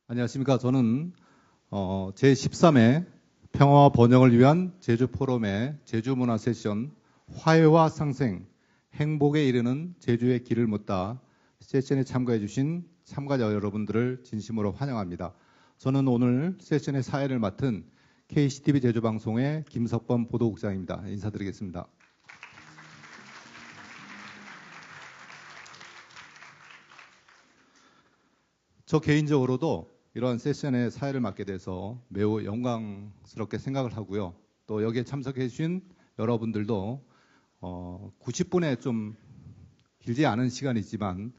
안녕하십니까. 저는 제13회 평화와 번영을 위한 제주 포럼의 제주 문화 세션 화해와 상생, 행복에 이르는 제주의 길을 묻다 세션에 참가해 주신 참가자 여러분들을 진심으로 환영합니다. 저는 오늘 세션의 사회를 맡은 KCTV 제주방송의 김석범 보도국장입니다. 인사드리겠습니다. 저 개인적으로도 이러한 세션의 사회를 맡게 돼서 매우 영광스럽게 생각을 하고요. 또 여기에 참석해 주신 여러분들도 90분에 좀 길지 않은 시간이지만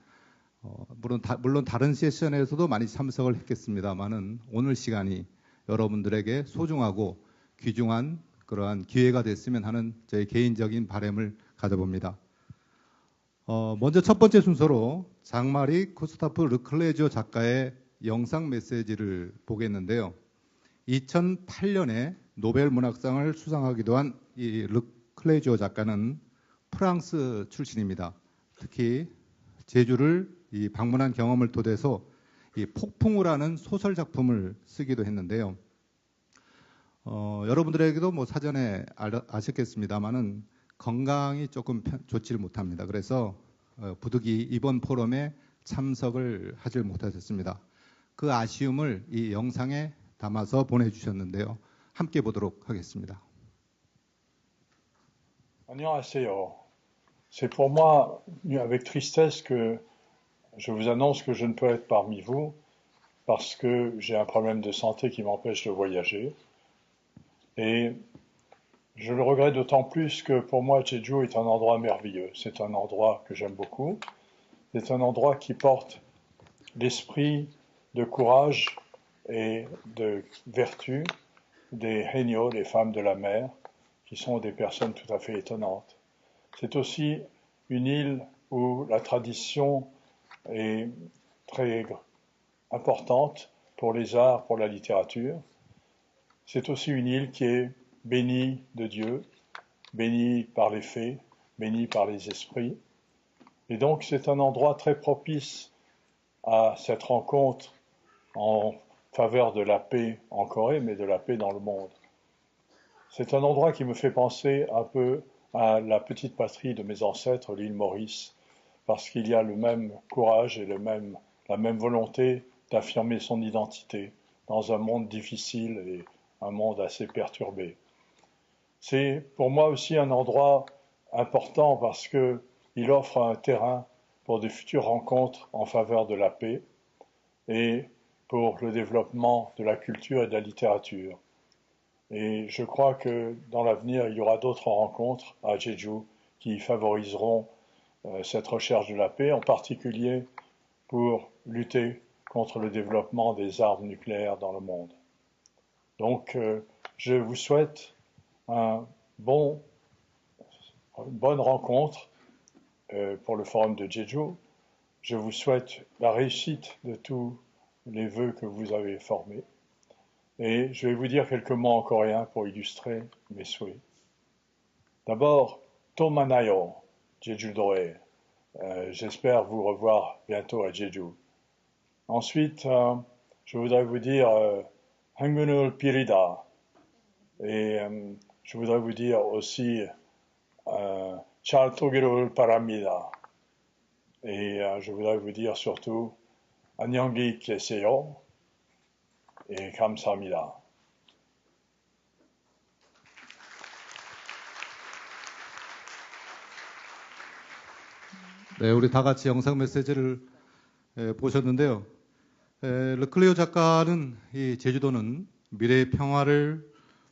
물론 다른 세션에서도 많이 참석을 했겠습니다만은 오늘 시간이 여러분들에게 소중하고 귀중한 그러한 기회가 됐으면 하는 제 개인적인 바람을 가져봅니다. 먼저 첫 번째 순서로 장마리 코스타프 르클레지오 작가의 영상 메시지를 보겠는데요. 2008년에 노벨 문학상을 수상하기도 한 이 르클레지오 작가는 프랑스 출신입니다. 특히 제주를 방문한 경험을 토대서 이 폭풍우라는 소설 작품을 쓰기도 했는데요. 여러분들에게도 뭐 사전에 아셨겠습니다만은 건강이 조금 좋지를 못합니다. 그래서 부득이 이번 포럼에 참석을 하질 못하셨습니다. 그 아쉬움을 이 영상에 담아서 보내주셨는데요. 함께 보도록 하겠습니다. 안녕하세요. C'est pour moi avec tristesse que je vous annonce que je ne peux être parmi vous parce que j'ai un problème de santé qui m'empêche de voyager. Et je le regrette d'autant plus que pour moi, Jeju est un endroit merveilleux. C'est un endroit que j'aime beaucoup. C'est un endroit qui porte l'esprit de courage et de vertu des Haenyeo, les femmes de la mer, qui sont des personnes tout à fait étonnantes. C'est aussi une île où la tradition est très importante pour les arts, pour la littérature. C'est aussi une île qui est bénie de Dieu, bénie par les fées, bénie par les esprits. Et donc c'est un endroit très propice à cette rencontre en faveur de la paix en Corée, mais de la paix dans le monde. C'est un endroit qui me fait penser un peu à la petite patrie de mes ancêtres, l'île Maurice, parce qu'il y a le même courage et la même volonté d'affirmer son identité dans un monde difficile et un monde assez perturbé. C'est pour moi aussi un endroit important parce qu'il offre un terrain pour de futures rencontres en faveur de la paix et pour le développement de la culture et de la littérature. Et je crois que dans l'avenir, il y aura d'autres rencontres à Jeju qui favoriseront cette recherche de la paix, en particulier pour lutter contre le développement des armes nucléaires dans le monde. Donc, je vous souhaite une bonne rencontre pour le forum de Jeju. Je vous souhaite la réussite de tous les vœux que vous avez formés. Et je vais vous dire quelques mots en coréen pour illustrer mes souhaits. D'abord, To manayo, Jeju-doe. J'espère vous revoir bientôt à Jeju. Ensuite, je voudrais vous dire Hangunul Pirida. Et je voudrais vous dire aussi Chal Togirul Paramida. Et je voudrais vous dire surtout Annyeonggi Keseyo et 감사합니다. 네, 우리 다 같이 영상 메시지를 보셨는데요. 르클레오 작가는 이 제주도는 미래의 평화를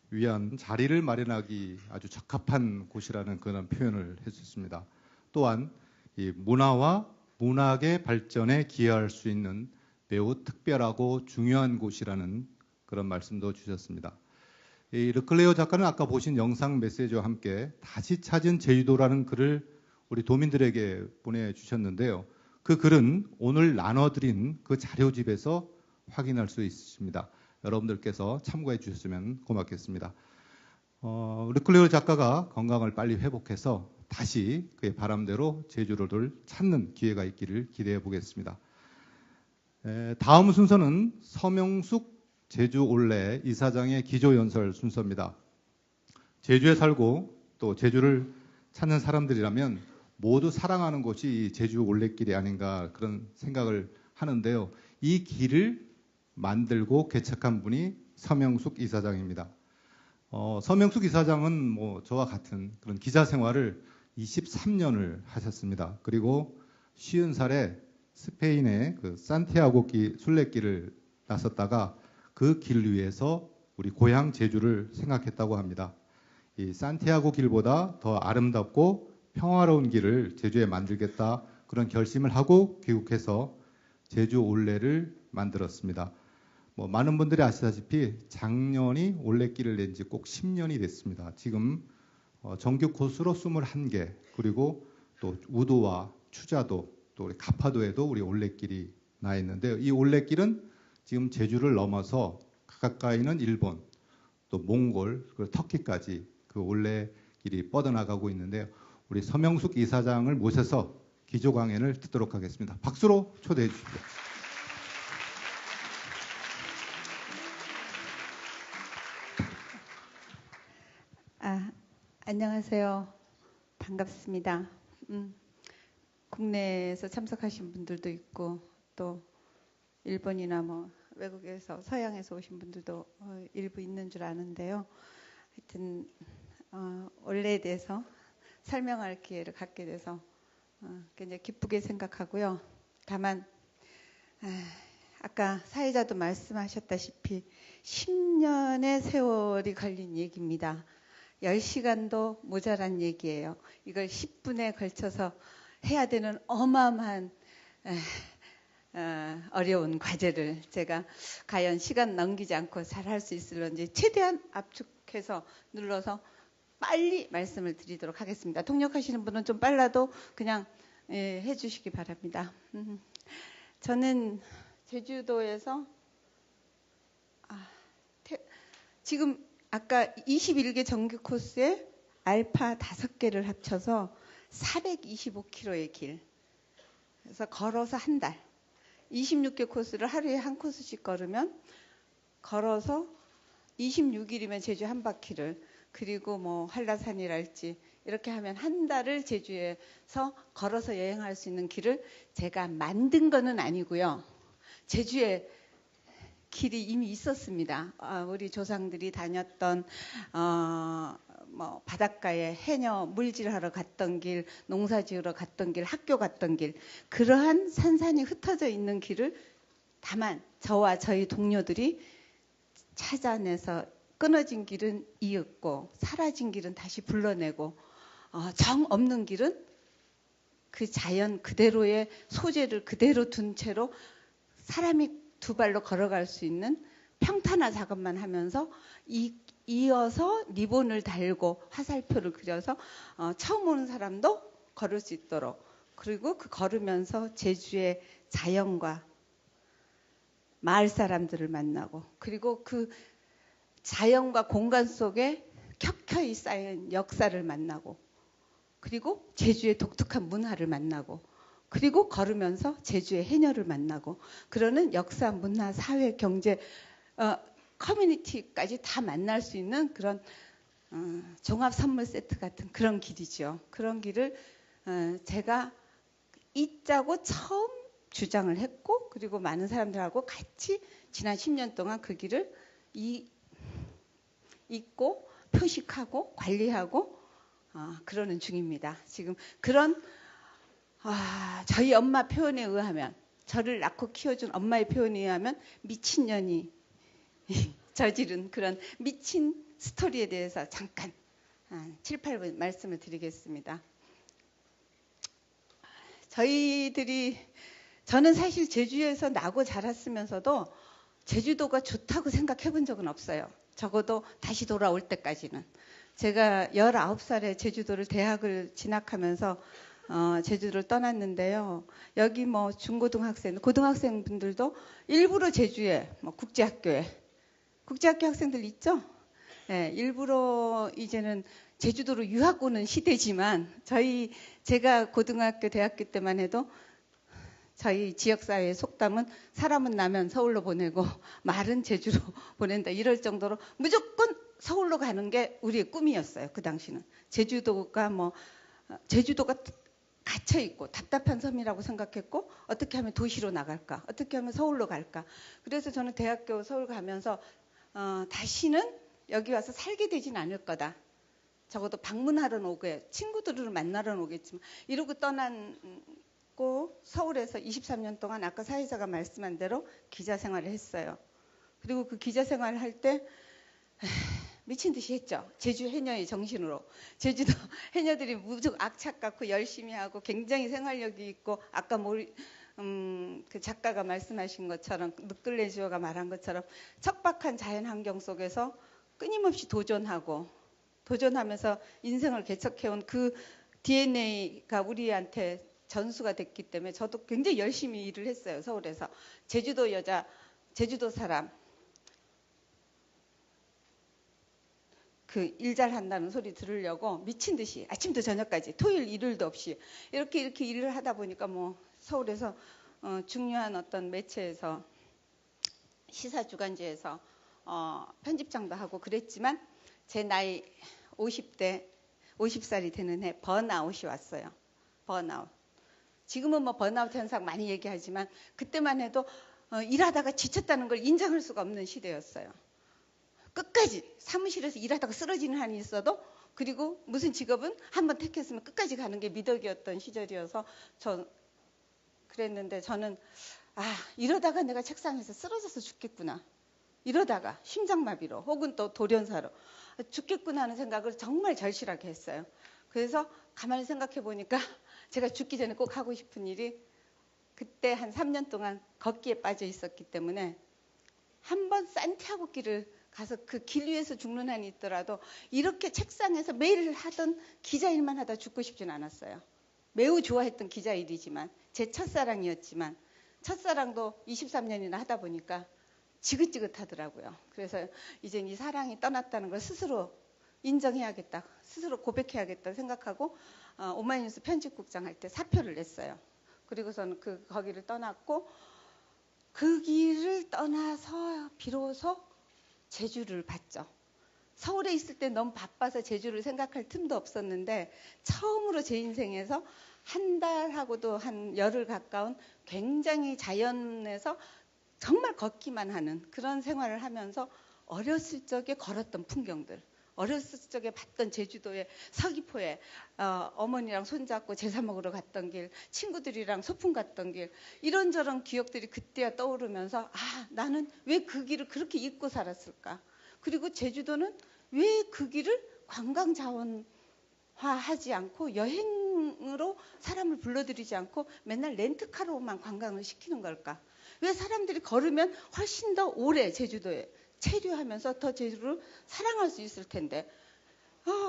위한 자리를 마련하기 아주 적합한 곳이라는 그런 표현을 했었습니다. 또한 이 문화와 문학의 발전에 기여할 수 있는 매우 특별하고 중요한 곳이라는 그런 말씀도 주셨습니다. 이 르클레오 작가는 아까 보신 영상 메시지와 함께 다시 찾은 제주도라는 글을 우리 도민들에게 보내주셨는데요. 그 글은 오늘 나눠드린 그 자료집에서 확인할 수 있습니다. 여러분들께서 참고해 주셨으면 고맙겠습니다. 르클레오 작가가 건강을 빨리 회복해서 다시 그의 바람대로 제주도를 찾는 기회가 있기를 기대해 보겠습니다. 다음 순서는 서명숙 제주 올레 이사장의 기조연설 순서입니다. 제주에 살고 또 제주를 찾는 사람들이라면 모두 사랑하는 곳이 이 제주 올레길이 아닌가 그런 생각을 하는데요. 이 길을 만들고 개척한 분이 서명숙 이사장입니다. 서명숙 이사장은 뭐 저와 같은 그런 기자 생활을 23년을 하셨습니다. 그리고 50살에 스페인의 그 산티아고 순례길을 나섰다가 그 길 위에서 우리 고향 제주를 생각했다고 합니다. 이 산티아고 길보다 더 아름답고 평화로운 길을 제주에 만들겠다 그런 결심을 하고 귀국해서 제주 올레를 만들었습니다. 뭐 많은 분들이 아시다시피 작년이 올레길을 낸 지 꼭 10년이 됐습니다. 지금 정규 코스로 21개 그리고 또 우도와 추자도 또 우리 가파도에도 우리 올레길이 나 있는데요. 이 올레길은 지금 제주를 넘어서 가까이는 일본, 또 몽골, 그리고 터키까지 그 올레길이 뻗어나가고 있는데요. 우리 서명숙 이사장을 모셔서 기조 강연을 듣도록 하겠습니다. 박수로 초대해 주십시오. 안녕하세요. 반갑습니다. 국내에서 참석하신 분들도 있고 또 일본이나 뭐 외국에서 서양에서 오신 분들도 일부 있는 줄 아는데요. 하여튼 올레에 대해서 설명할 기회를 갖게 돼서 굉장히 기쁘게 생각하고요. 다만 아까 사회자도 말씀하셨다시피 10년의 세월이 걸린 얘기입니다. 10시간도 모자란 얘기예요. 이걸 10분에 걸쳐서 해야 되는 어마어마한 어려운 과제를 제가 과연 시간 넘기지 않고 잘 할 수 있을런지 최대한 압축해서 눌러서 빨리 말씀을 드리도록 하겠습니다. 통역하시는 분은 좀 빨라도 그냥 해주시기 바랍니다. 저는 제주도에서 지금 아까 21개 정규 코스에 알파 5개를 합쳐서 425km의 길. 그래서 걸어서 한 달. 26개 코스를 하루에 한 코스씩 걸으면 걸어서 26일이면 제주 한 바퀴를 그리고 뭐 한라산이랄지 이렇게 하면 한 달을 제주에서 걸어서 여행할 수 있는 길을 제가 만든 거는 아니고요. 제주에 길이 이미 있었습니다. 우리 조상들이 다녔던 뭐 바닷가에 해녀 물질하러 갔던 길, 농사지으러 갔던 길, 학교 갔던 길 그러한 산산이 흩어져 있는 길을 다만 저와 저희 동료들이 찾아내서 끊어진 길은 이었고 사라진 길은 다시 불러내고 정 없는 길은 그 자연 그대로의 소재를 그대로 둔 채로 사람이 두 발로 걸어갈 수 있는 평탄화 작업만 하면서 이어서 리본을 달고 화살표를 그려서 처음 오는 사람도 걸을 수 있도록 그리고 그 걸으면서 제주의 자연과 마을 사람들을 만나고 그리고 그 자연과 공간 속에 켜켜이 쌓인 역사를 만나고 그리고 제주의 독특한 문화를 만나고 그리고 걸으면서 제주의 해녀를 만나고 그러는 역사, 문화, 사회, 경제, 커뮤니티까지 다 만날 수 있는 그런 종합 선물 세트 같은 그런 길이죠. 그런 길을 제가 잊자고 처음 주장을 했고 그리고 많은 사람들하고 같이 지난 10년 동안 그 길을 잊고 표식하고 관리하고 그러는 중입니다. 지금 그런 저희 엄마 표현에 의하면 저를 낳고 키워준 엄마의 표현에 의하면 미친년이 저지른 그런 미친 스토리에 대해서 잠깐 7, 8분 말씀을 드리겠습니다. 저는 사실 제주에서 나고 자랐으면서도 제주도가 좋다고 생각해 본 적은 없어요. 적어도 다시 돌아올 때까지는. 제가 19살에 제주도를 대학을 진학하면서 제주를 떠났는데요. 여기 뭐 중고등학생, 고등학생 분들도 일부러 제주에 뭐 국제학교 학생들 있죠? 네, 일부러 이제는 제주도로 유학 오는 시대지만 제가 고등학교, 대학교 때만 해도 저희 지역사회의 속담은 사람은 나면 서울로 보내고 말은 제주로 보낸다. 이럴 정도로 무조건 서울로 가는 게 우리의 꿈이었어요. 그 당시는. 제주도가 갇혀 있고 답답한 섬이라고 생각했고 어떻게 하면 도시로 나갈까? 어떻게 하면 서울로 갈까? 그래서 저는 대학교 서울 가면서 다시는 여기 와서 살게 되진 않을 거다. 적어도 방문하러 오게, 친구들을 만나러 오겠지만 이러고 떠났고 서울에서 23년 동안 아까 사회자가 말씀한 대로 기자 생활을 했어요. 그리고 그 기자 생활을 할 때 미친 듯이 했죠. 제주 해녀의 정신으로. 제주도 해녀들이 무척 악착 같고 열심히 하고 굉장히 생활력이 있고 아까 그 작가가 말씀하신 것처럼 느클레지오가 말한 것처럼 척박한 자연 환경 속에서 끊임없이 도전하면서 인생을 개척해온 그 DNA가 우리한테 전수가 됐기 때문에 저도 굉장히 열심히 일을 했어요. 서울에서. 제주도 여자, 제주도 사람. 그 일 잘한다는 소리 들으려고 미친 듯이 아침부터 저녁까지 토요일 일요일도 없이 이렇게 일을 하다 보니까 뭐 서울에서 중요한 어떤 매체에서 시사 주간지에서 편집장도 하고 그랬지만 제 나이 50살이 되는 해 번아웃이 왔어요. 번아웃. 지금은 뭐 번아웃 현상 많이 얘기하지만 그때만 해도 일하다가 지쳤다는 걸 인정할 수가 없는 시대였어요. 끝까지 사무실에서 일하다가 쓰러지는 한이 있어도 그리고 무슨 직업은 한번 택했으면 끝까지 가는 게 미덕이었던 시절이어서 그랬는데 저는 이러다가 내가 책상에서 쓰러져서 죽겠구나. 이러다가 심장마비로 혹은 또 돌연사로 죽겠구나 하는 생각을 정말 절실하게 했어요. 그래서 가만히 생각해 보니까 제가 죽기 전에 꼭 하고 싶은 일이 그때 한 3년 동안 걷기에 빠져 있었기 때문에 한번 산티아고 길을 가서 그 길 위에서 죽는 한이 있더라도 이렇게 책상에서 매일 하던 기자 일만 하다 죽고 싶진 않았어요. 매우 좋아했던 기자 일이지만 제 첫사랑이었지만 첫사랑도 23년이나 하다 보니까 지긋지긋하더라고요. 그래서 이제 이 사랑이 떠났다는 걸 스스로 인정해야겠다. 스스로 고백해야겠다 생각하고 오마이뉴스 편집국장 할 때 사표를 냈어요. 그리고서는 거기를 떠났고 그 길을 떠나서 비로소 제주를 봤죠. 서울에 있을 때 너무 바빠서 제주를 생각할 틈도 없었는데 처음으로 제 인생에서 한 달하고도 한 열흘 가까운 굉장히 자연에서 정말 걷기만 하는 그런 생활을 하면서 어렸을 적에 걸었던 풍경들, 어렸을 적에 봤던 제주도의 서귀포에 어머니랑 손잡고 제사 먹으러 갔던 길, 친구들이랑 소풍 갔던 길 이런저런 기억들이 그때야 떠오르면서 나는 왜 그 길을 그렇게 잊고 살았을까? 그리고 제주도는 왜 그 길을 관광 자원화하지 않고 여행으로 사람을 불러들이지 않고 맨날 렌트카로만 관광을 시키는 걸까? 왜 사람들이 걸으면 훨씬 더 오래 제주도에 체류하면서 더 제주를 사랑할 수 있을 텐데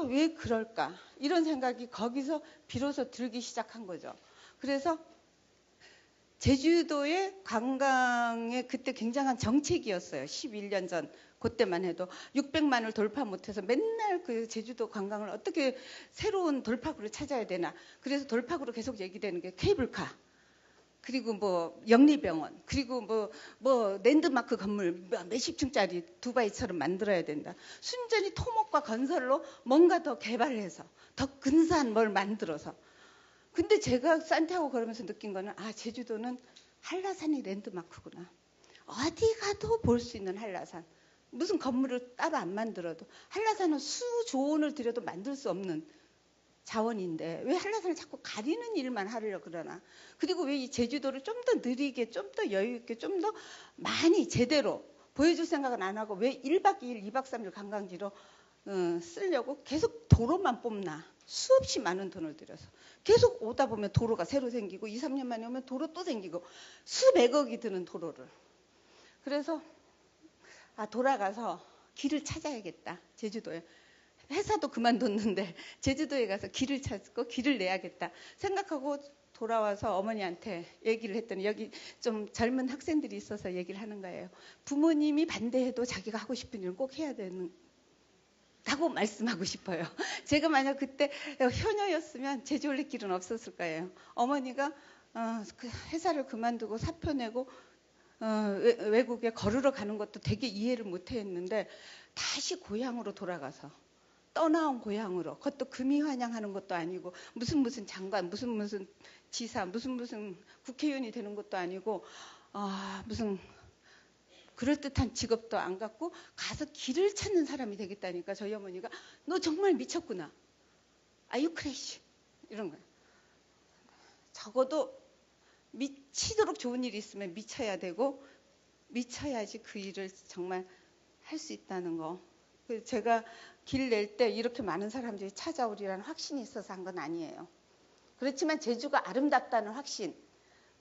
왜 그럴까? 이런 생각이 거기서 비로소 들기 시작한 거죠. 그래서 제주도의 관광의 그때 굉장한 정책이었어요. 11년 전 그때만 해도 600만을 돌파 못해서 맨날 그 제주도 관광을 어떻게 새로운 돌파구를 찾아야 되나. 그래서 돌파구로 계속 얘기되는 게 케이블카. 그리고 뭐 영리병원, 그리고 뭐 랜드마크 건물 몇십 층짜리 두바이처럼 만들어야 된다. 순전히 토목과 건설로 뭔가 더 개발해서 더 근사한 뭘 만들어서. 근데 제가 산티아고 걸으면서 느낀 거는 제주도는 한라산이 랜드마크구나. 어디 가도 볼 수 있는 한라산. 무슨 건물을 따로 안 만들어도 한라산은 수조원을 들여도 만들 수 없는 자원인데 왜 한라산을 자꾸 가리는 일만 하려고 그러나. 그리고 왜 이 제주도를 좀 더 느리게 좀 더 여유 있게 좀 더 많이 제대로 보여줄 생각은 안 하고 왜 1박 2일 2박 3일 관광지로 쓰려고 계속 도로만 뽑나. 수없이 많은 돈을 들여서 계속 오다 보면 도로가 새로 생기고 2, 3년 만에 오면 도로 또 생기고 수백억이 드는 도로를. 그래서 돌아가서 길을 찾아야겠다. 제주도에. 회사도 그만뒀는데 제주도에 가서 길을 찾고 길을 내야겠다 생각하고 돌아와서 어머니한테 얘기를 했더니 여기 좀 젊은 학생들이 있어서 얘기를 하는 거예요. 부모님이 반대해도 자기가 하고 싶은 일은 꼭 해야 된다고 말씀하고 싶어요. 제가 만약 그때 효녀였으면 제주 올레길은 없었을 거예요. 어머니가 그 회사를 그만두고 사표 내고 외국에 걸으러 가는 것도 되게 이해를 못 했는데 다시 고향으로 돌아가서 떠나온 고향으로, 그것도 금이 환영하는 것도 아니고 무슨 장관, 무슨 지사, 무슨 국회의원이 되는 것도 아니고 무슨 그럴듯한 직업도 안 갖고 가서 길을 찾는 사람이 되겠다니까 저희 어머니가 너 정말 미쳤구나. Are you crazy? 이런 거예요. 적어도 미치도록 좋은 일이 있으면 미쳐야 되고 미쳐야지 그 일을 정말 할 수 있다는 거. 제가 길 낼 때 이렇게 많은 사람들이 찾아오리라는 확신이 있어서 한 건 아니에요. 그렇지만 제주가 아름답다는 확신,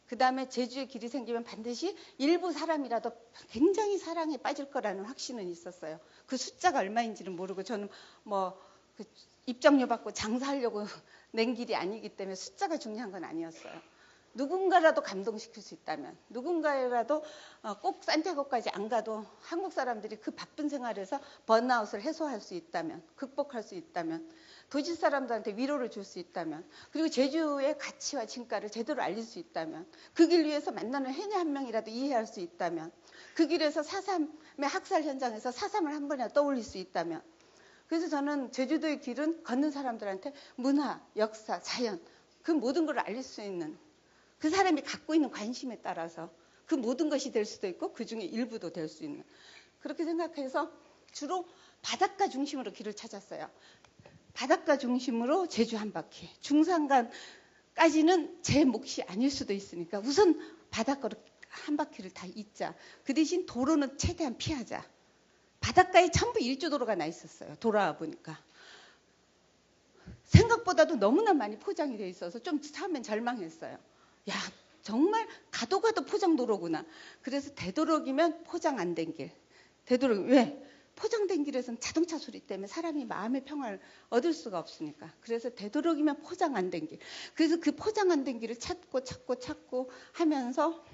그 다음에 제주에 길이 생기면 반드시 일부 사람이라도 굉장히 사랑에 빠질 거라는 확신은 있었어요. 그 숫자가 얼마인지는 모르고 저는 그 입장료 받고 장사하려고 낸 길이 아니기 때문에 숫자가 중요한 건 아니었어요. 누군가라도 감동시킬 수 있다면, 누군가라도 꼭 산티아고까지 안 가도 한국 사람들이 그 바쁜 생활에서 번아웃을 해소할 수 있다면, 극복할 수 있다면, 도시 사람들한테 위로를 줄 수 있다면, 그리고 제주의 가치와 진가를 제대로 알릴 수 있다면, 그 길 위에서 만나는 해녀 한 명이라도 이해할 수 있다면, 그 길에서 4.3의 학살 현장에서 4.3을 한 번이라도 떠올릴 수 있다면, 그래서 저는 제주도의 길은 걷는 사람들한테 문화, 역사, 자연, 그 모든 걸 알릴 수 있는, 그 사람이 갖고 있는 관심에 따라서 그 모든 것이 될 수도 있고 그 중에 일부도 될 수 있는, 그렇게 생각해서 주로 바닷가 중심으로 길을 찾았어요. 바닷가 중심으로 제주 한 바퀴, 중산간까지는 제 몫이 아닐 수도 있으니까 우선 바닷가로 한 바퀴를 다 잇자. 그 대신 도로는 최대한 피하자. 바닷가에 전부 일조도로가 나 있었어요. 돌아와 보니까 생각보다도 너무나 많이 포장이 돼 있어서 좀 처음엔 절망했어요. 야, 정말 가도 포장도로구나. 그래서 되도록이면 포장 안 된 길. 되도록, 왜? 포장된 길에서는 자동차 소리 때문에 사람이 마음의 평화를 얻을 수가 없으니까. 그래서 되도록이면 포장 안 된 길. 그래서 그 포장 안 된 길을 찾고 하면서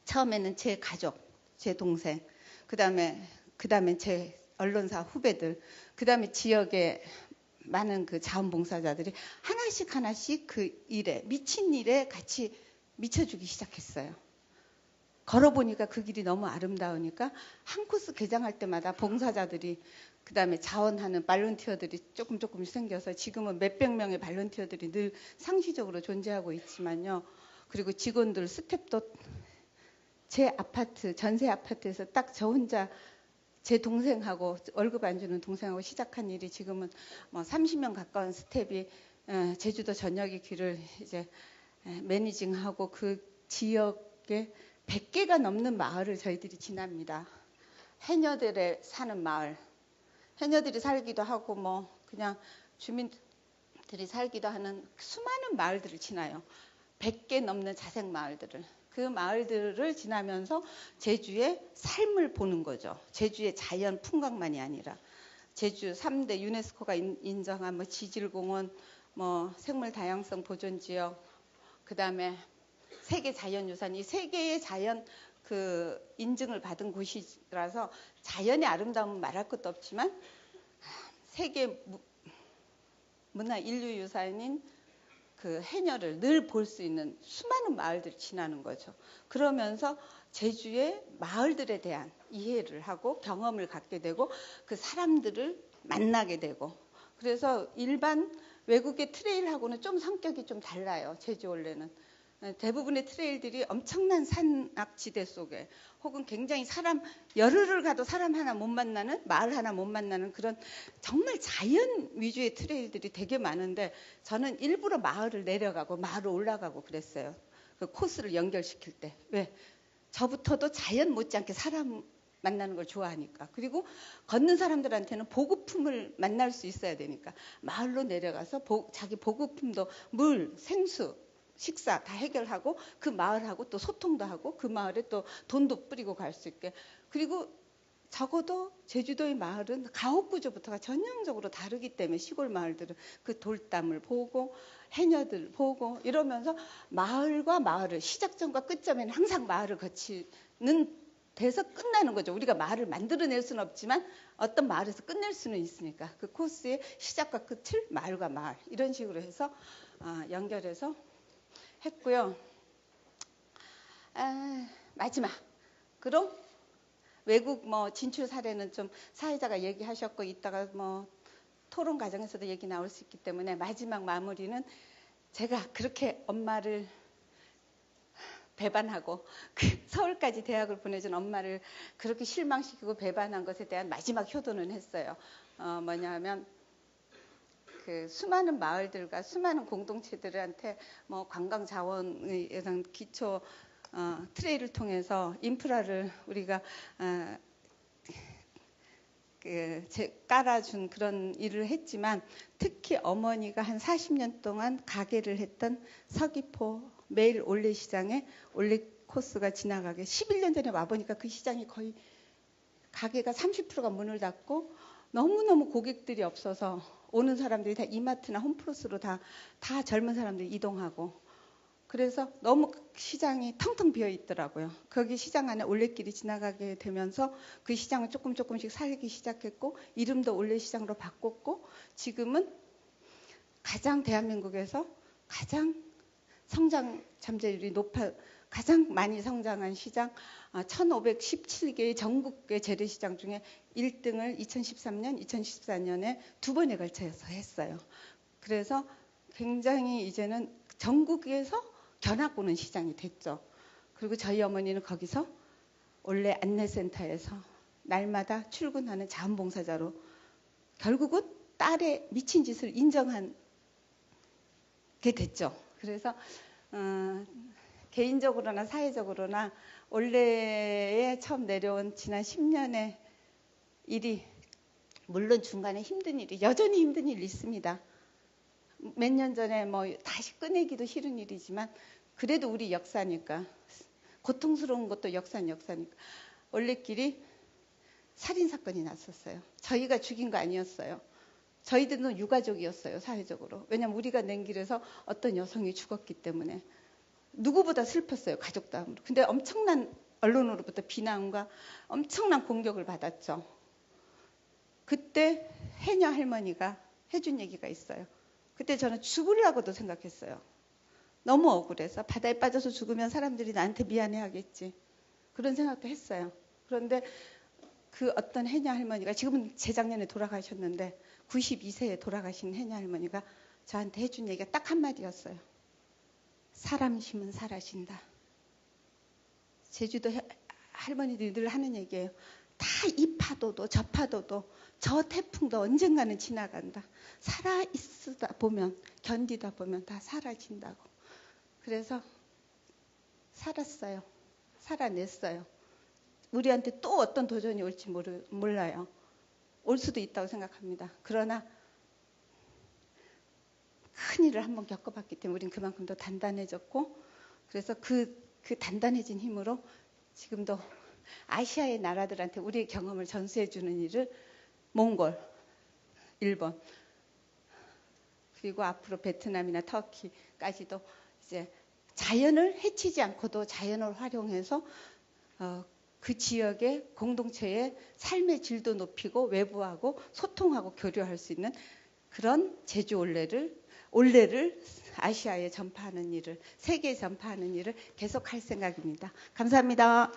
처음에는 제 가족, 제 동생, 그 다음에 제 언론사 후배들, 그 다음에 지역에 많은 그 자원봉사자들이 하나씩 그 일에, 미친 일에 같이 미쳐주기 시작했어요. 걸어보니까 그 길이 너무 아름다우니까 한 코스 개장할 때마다 봉사자들이, 그 다음에 자원하는 발런티어들이 조금씩 생겨서 지금은 몇백 명의 발런티어들이 늘 상시적으로 존재하고 있지만요. 그리고 직원들, 스태프도 제 아파트, 전세 아파트에서 딱 저 혼자 제 동생하고, 월급 안 주는 동생하고 시작한 일이 지금은 30명 가까운 스텝이 제주도 전역의 길을 이제 매니징하고 그 지역에 100개가 넘는 마을을 저희들이 지납니다. 해녀들의 사는 마을, 해녀들이 살기도 하고 그냥 주민들이 살기도 하는 수많은 마을들을 지나요. 100개 넘는 자색 마을들을. 그 마을들을 지나면서 제주의 삶을 보는 거죠. 제주의 자연 풍광만이 아니라 제주 3대 유네스코가 인정한 지질공원, 생물 다양성 보존 지역, 그 다음에 세계 자연유산, 이 세 개의 자연 그 인증을 받은 곳이라서 자연의 아름다움은 말할 것도 없지만 세계 문화 인류 유산인 그 해녀를 늘 볼 수 있는 수많은 마을들이 지나는 거죠. 그러면서 제주의 마을들에 대한 이해를 하고 경험을 갖게 되고 그 사람들을 만나게 되고, 그래서 일반 외국의 트레일하고는 좀 성격이 좀 달라요. 제주 원래는 대부분의 트레일들이 엄청난 산악지대 속에, 혹은 굉장히 열흘을 가도 사람 하나 못 만나는, 마을 하나 못 만나는 그런 정말 자연 위주의 트레일들이 되게 많은데, 저는 일부러 마을을 내려가고 마을을 올라가고 그랬어요. 그 코스를 연결시킬 때. 왜? 저부터도 자연 못지않게 사람 만나는 걸 좋아하니까. 그리고 걷는 사람들한테는 보급품을 만날 수 있어야 되니까 마을로 내려가서 자기 보급품도 물, 생수, 식사 다 해결하고 그 마을하고 또 소통도 하고 그 마을에 또 돈도 뿌리고 갈 수 있게. 그리고 적어도 제주도의 마을은 가옥 구조부터가 전형적으로 다르기 때문에 시골 마을들은 그 돌담을 보고 해녀들 보고 이러면서 마을과 마을을, 시작점과 끝점에는 항상 마을을 거치는 돼서 끝나는 거죠. 우리가 마을을 만들어낼 수는 없지만 어떤 마을에서 끝낼 수는 있으니까 그 코스의 시작과 끝을 마을과 마을 이런 식으로 해서 연결해서 했고요. 마지막으로 외국 뭐 진출 사례는 좀 사회자가 얘기하셨고 이따가 뭐 토론 과정에서도 얘기 나올 수 있기 때문에 마지막 마무리는 제가 그렇게 엄마를 배반하고 서울까지 대학을 보내준 엄마를 그렇게 실망시키고 배반한 것에 대한 마지막 효도는 했어요. 뭐냐면 그 수많은 마을들과 수많은 공동체들한테 뭐 관광 자원의 이런 기초 트레이를 통해서 인프라를 우리가 깔아준 그런 일을 했지만 특히 어머니가 한 40년 동안 가게를 했던 서귀포 매일 올레시장에 올레 코스가 지나가게 11년 전에 와보니까 그 시장이 거의 가게가 30%가 문을 닫고 너무너무 고객들이 없어서 오는 사람들이 다 이마트나 홈플러스로 다 젊은 사람들이 이동하고 그래서 너무 시장이 텅텅 비어 있더라고요. 거기 시장 안에 올레길이 지나가게 되면서 그 시장을 조금씩 살기 시작했고 이름도 올레시장으로 바꿨고 지금은 대한민국에서 가장 성장 잠재율이 가장 많이 성장한 시장 1517개의 전국의 재래시장 중에 1등을 2013년, 2014년에 2번에 걸쳐서 했어요. 그래서 굉장히 이제는 전국에서 견학보는 시장이 됐죠. 그리고 저희 어머니는 거기서 원래 안내센터에서 날마다 출근하는 자원봉사자로 결국은 딸의 미친 짓을 인정한 게 됐죠. 그래서 개인적으로나 사회적으로나 올레에 처음 내려온 지난 10년의 일이 물론 중간에 힘든 일이 여전히 힘든 일이 있습니다. 몇 년 전에 뭐 다시 꺼내기도 싫은 일이지만 그래도 우리 역사니까 고통스러운 것도 역사니까 올레길이 살인사건이 났었어요. 저희가 죽인 거 아니었어요. 저희들은 유가족이었어요. 사회적으로. 왜냐하면 우리가 낸 길에서 어떤 여성이 죽었기 때문에 누구보다 슬펐어요. 가족 다음으로. 근데 엄청난 언론으로부터 비난과 엄청난 공격을 받았죠. 그때 해녀 할머니가 해준 얘기가 있어요. 그때 저는 죽으려고도 생각했어요. 너무 억울해서 바다에 빠져서 죽으면 사람들이 나한테 미안해하겠지. 그런 생각도 했어요. 그런데 그 어떤 해녀 할머니가 지금은 재작년에 돌아가셨는데 92세에 돌아가신 해녀 할머니가 저한테 해준 얘기가 딱 한마디였어요. 사람 심은 살아신다. 제주도 할머니들이 늘 하는 얘기예요. 다 이 파도도 저 파도도 저 태풍도 언젠가는 지나간다. 살아있다 보면 견디다 보면 다 사라진다고. 그래서 살았어요. 살아냈어요. 우리한테 또 어떤 도전이 올지 몰라요. 올 수도 있다고 생각합니다. 그러나 큰 일을 한번 겪어봤기 때문에 우린 그만큼 더 단단해졌고 그래서 그 단단해진 힘으로 지금도 아시아의 나라들한테 우리의 경험을 전수해주는 일을 몽골, 일본 그리고 앞으로 베트남이나 터키까지도 이제 자연을 해치지 않고도 자연을 활용해서 그 지역의 공동체의 삶의 질도 높이고 외부하고 소통하고 교류할 수 있는 그런 제주 올레를 아시아에 전파하는 일을 세계에 전파하는 일을 계속할 생각입니다. 감사합니다.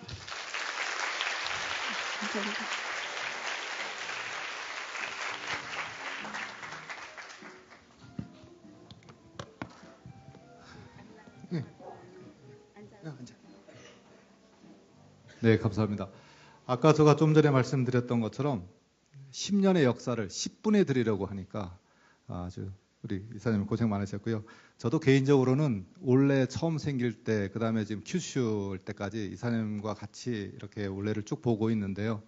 감사합니다. 네, 감사합니다. 아까 제가 좀 전에 말씀드렸던 것처럼 10년의 역사를 10분에 드리려고 하니까 아주 우리 이사님 고생 많으셨고요. 저도 개인적으로는 올레 처음 생길 때, 그 다음에 지금 큐슈 올 때까지 이사님과 같이 이렇게 올레를 쭉 보고 있는데요.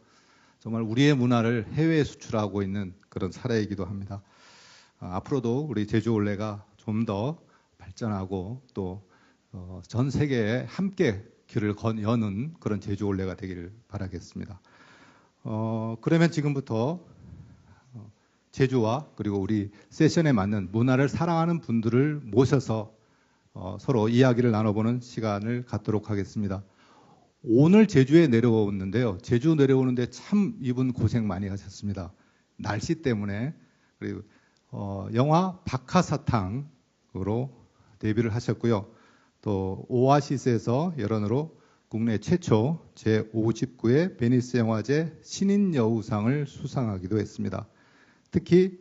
정말 우리의 문화를 해외에 수출하고 있는 그런 사례이기도 합니다. 앞으로도 우리 제주 올레가 좀 더 발전하고 또 전 세계에 함께 길을 여는 그런 제주 올레가 되기를 바라겠습니다. 그러면 지금부터 제주와 그리고 우리 세션에 맞는 문화를 사랑하는 분들을 모셔서 서로 이야기를 나눠보는 시간을 갖도록 하겠습니다. 오늘 제주에 내려오는데요. 제주 내려오는데 참 이분 고생 많이 하셨습니다. 날씨 때문에. 그리고 영화 박하사탕으로 데뷔를 하셨고요. 또 오아시스에서 여론으로 국내 최초 제59회 베니스 영화제 신인 여우상을 수상하기도 했습니다. 특히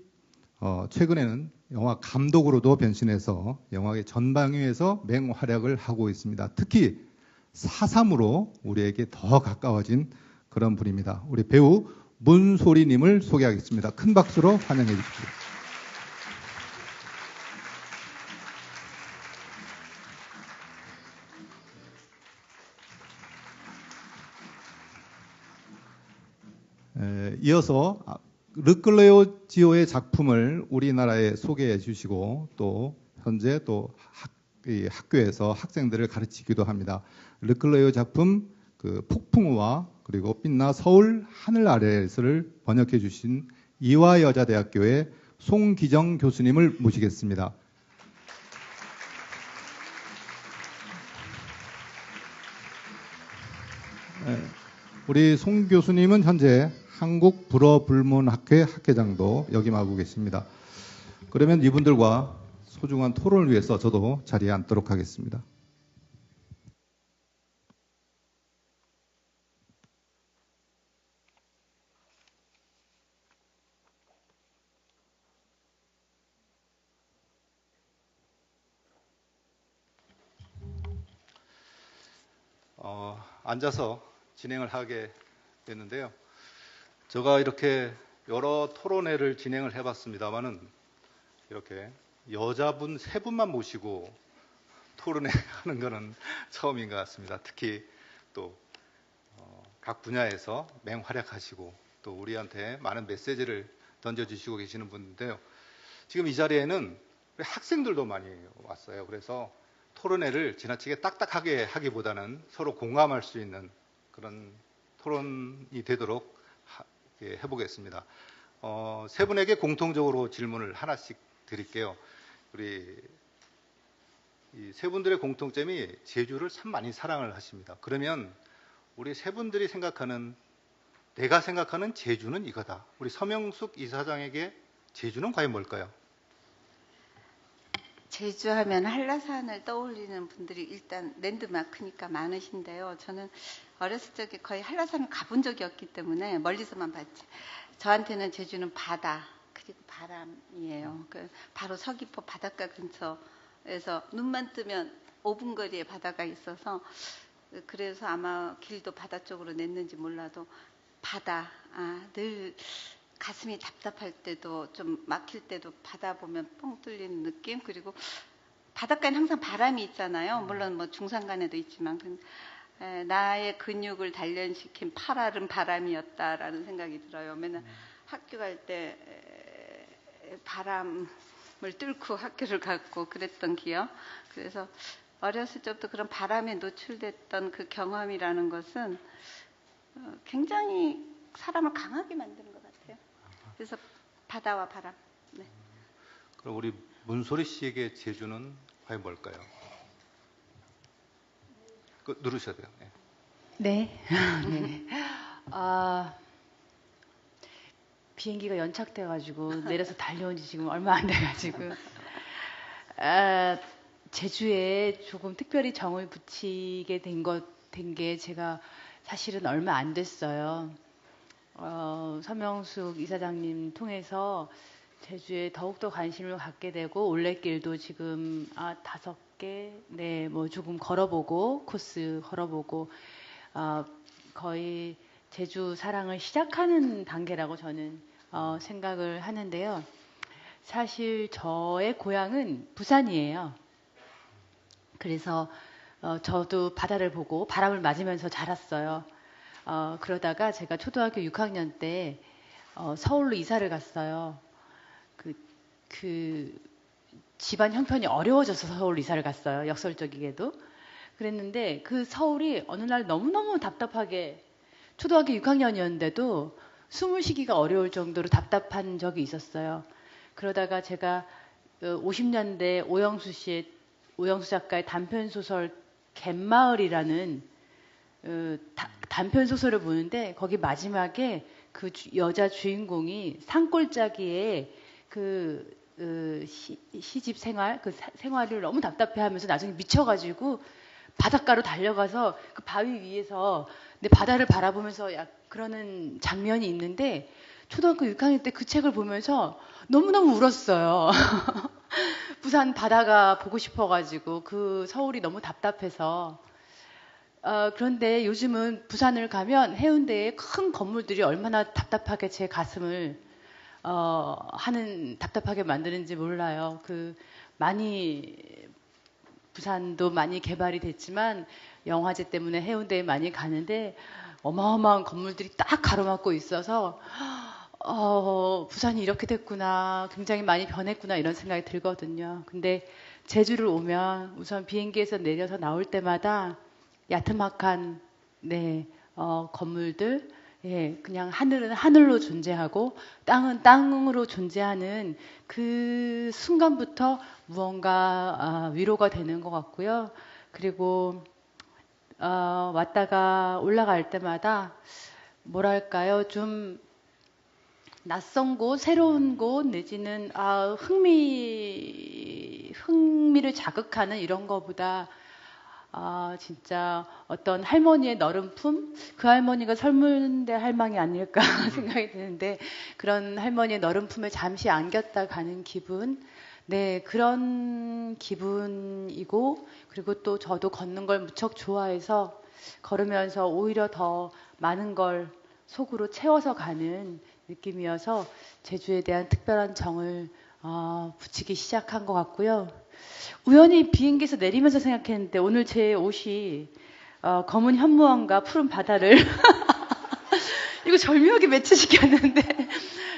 최근에는 영화 감독으로도 변신해서 영화의 전방위에서 맹활약을 하고 있습니다. 특히 사삼으로 우리에게 더 가까워진 그런 분입니다. 우리 배우 문소리님을 소개하겠습니다. 큰 박수로 환영해 주십시오. 이어서 르클레오지오의 작품을 우리나라에 소개해 주시고 또 현재 또 학교에서 학생들을 가르치기도 합니다. 르클레오 작품 그 폭풍우와 그리고 빛나 서울 하늘 아래에서를 번역해 주신 이화여자대학교의 송기정 교수님을 모시겠습니다. 우리 송 교수님은 현재 한국불어불문학회 학회장도 역임하고 계십니다. 그러면 이분들과 소중한 토론을 위해서 저도 자리에 앉도록 하겠습니다. 앉아서 진행을 하게 됐는데요. 제가 이렇게 여러 토론회를 진행을 해봤습니다만은 이렇게 여자분 세 분만 모시고 토론회 하는 거는 처음인 것 같습니다. 특히 또 각 분야에서 맹활약하시고 또 우리한테 많은 메시지를 던져주시고 계시는 분인데요. 지금 이 자리에는 학생들도 많이 왔어요. 그래서 토론회를 지나치게 딱딱하게 하기보다는 서로 공감할 수 있는 그런 토론이 되도록 해보겠습니다. 세 분에게 공통적으로 질문을 하나씩 드릴게요. 우리 이 세 분들의 공통점이 제주를 참 많이 사랑을 하십니다. 그러면 우리 세 분들이 생각하는, 내가 생각하는 제주는 이거다. 우리 서명숙 이사장에게 제주는 과연 뭘까요? 제주하면 한라산을 떠올리는 분들이 일단 랜드마크니까 많으신데요. 저는 어렸을 적에 거의 한라산을 가본 적이 없기 때문에 멀리서만 봤지. 저한테는 제주는 바다 그리고 바람이에요. 바로 서귀포 바닷가 근처에서 눈만 뜨면 5분 거리에 바다가 있어서 그래서 아마 길도 바다 쪽으로 냈는지 몰라도 바다, 늘 가슴이 답답할 때도 좀 막힐 때도 바다 보면 뻥 뚫리는 느낌. 그리고 바닷가엔 항상 바람이 있잖아요. 물론 뭐 중산간에도 있지만 나의 근육을 단련시킨 팔알은 바람이었다라는 생각이 들어요. 맨날 학교 갈 때 바람을 뚫고 학교를 갔고 그랬던 기억. 그래서 어렸을 적부터 그런 바람에 노출됐던 그 경험이라는 것은 굉장히 사람을 강하게 만드는 것 같아요. 그래서 바다와 바람. 네. 그럼 우리 문소리 씨에게 제주는 과연 뭘까요? 누르셔야 돼요. 네. 네. 비행기가 연착돼가지고 내려서 달려온 지 지금 얼마 안 돼가지고 제주에 조금 특별히 정을 붙이게 된 게 제가 사실은 얼마 안 됐어요. 서명숙 이사장님 통해서 제주에 더욱더 관심을 갖게 되고 올레길도 지금 5개, 네, 뭐 조금 걸어보고 코스 걸어보고 거의 제주 사랑을 시작하는 단계라고 저는 생각을 하는데요. 사실 저의 고향은 부산이에요. 그래서 저도 바다를 보고 바람을 맞으면서 자랐어요. 그러다가 제가 초등학교 6학년 때 서울로 이사를 갔어요. 그 집안 형편이 어려워져서 서울로 이사를 갔어요. 역설적이게도. 그랬는데 그 서울이 어느 날 너무너무 답답하게 초등학교 6학년이었는데도 숨을 쉬기가 어려울 정도로 답답한 적이 있었어요. 그러다가 제가 50년대 오영수 작가의 단편소설 갯마을이라는 단편소설을 보는데 거기 마지막에 그 여자 주인공이 산골짜기에 그 시집 생활, 그 생활을 너무 답답해하면서 나중에 미쳐가지고 바닷가로 달려가서 그 바위 위에서 내 바다를 바라보면서 그러는 장면이 있는데 초등학교 6학년 때 그 책을 보면서 너무너무 울었어요. 부산 바다가 보고 싶어가지고 그 서울이 너무 답답해서 그런데 요즘은 부산을 가면 해운대에 큰 건물들이 얼마나 답답하게 제 가슴을 답답하게 만드는지 몰라요. 많이 부산도 많이 개발이 됐지만 영화제 때문에 해운대에 많이 가는데 어마어마한 건물들이 딱 가로막고 있어서 부산이 이렇게 됐구나, 굉장히 많이 변했구나 이런 생각이 들거든요. 근데 제주를 오면 우선 비행기에서 내려서 나올 때마다 야트막한 건물들, 그냥 하늘은 하늘로 존재하고 땅은 땅으로 존재하는 그 순간부터 무언가 위로가 되는 것 같고요. 그리고 왔다가 올라갈 때마다 뭐랄까요, 좀 낯선 곳, 새로운 곳 내지는 흥미를 자극하는 이런 거보다 진짜 어떤 할머니의 너른품? 그 할머니가 설문대 할망이 아닐까 생각이 드는데 그런 할머니의 너른품에 잠시 안겼다 가는 기분, 그런 기분이고, 그리고 또 저도 걷는 걸 무척 좋아해서 걸으면서 오히려 더 많은 걸 속으로 채워서 가는 느낌이어서 제주에 대한 특별한 정을 붙이기 시작한 것 같고요. 우연히 비행기에서 내리면서 생각했는데 오늘 제 옷이 검은 현무암과 푸른 바다를 이거 절묘하게 매치시켰는데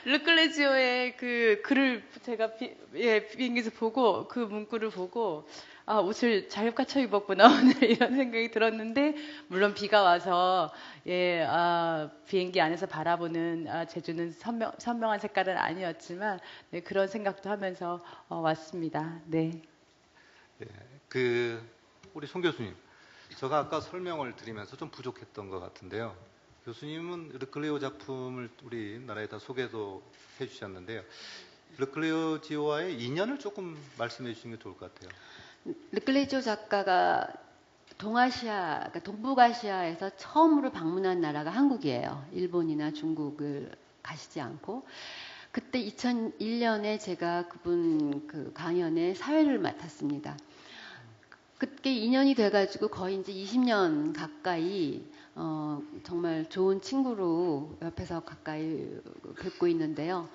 르클레지오의 그 글을 제가 비행기에서 보고 그 문구를 보고 옷을 잘 갖춰 입었구나 오늘 이런 생각이 들었는데, 물론 비가 와서 비행기 안에서 바라보는 제주는 선명한 색깔은 아니었지만 그런 생각도 하면서 왔습니다. 네. 우리 송 교수님, 제가 아까 설명을 드리면서 좀 부족했던 것 같은데요. 교수님은 르클레오 작품을 우리나라에다 소개도 해주셨는데요. 르클레오지오와의 인연을 조금 말씀해 주시는 게 좋을 것 같아요. 르클레지오 작가가 그러니까 동북아시아에서 처음으로 방문한 나라가 한국이에요. 일본이나 중국을 가시지 않고. 그때 2001년에 제가 그분 그 강연의 사회를 맡았습니다. 그때 2년이 돼가지고 거의 이제 20년 가까이 정말 좋은 친구로 옆에서 가까이 뵙고 있는데요.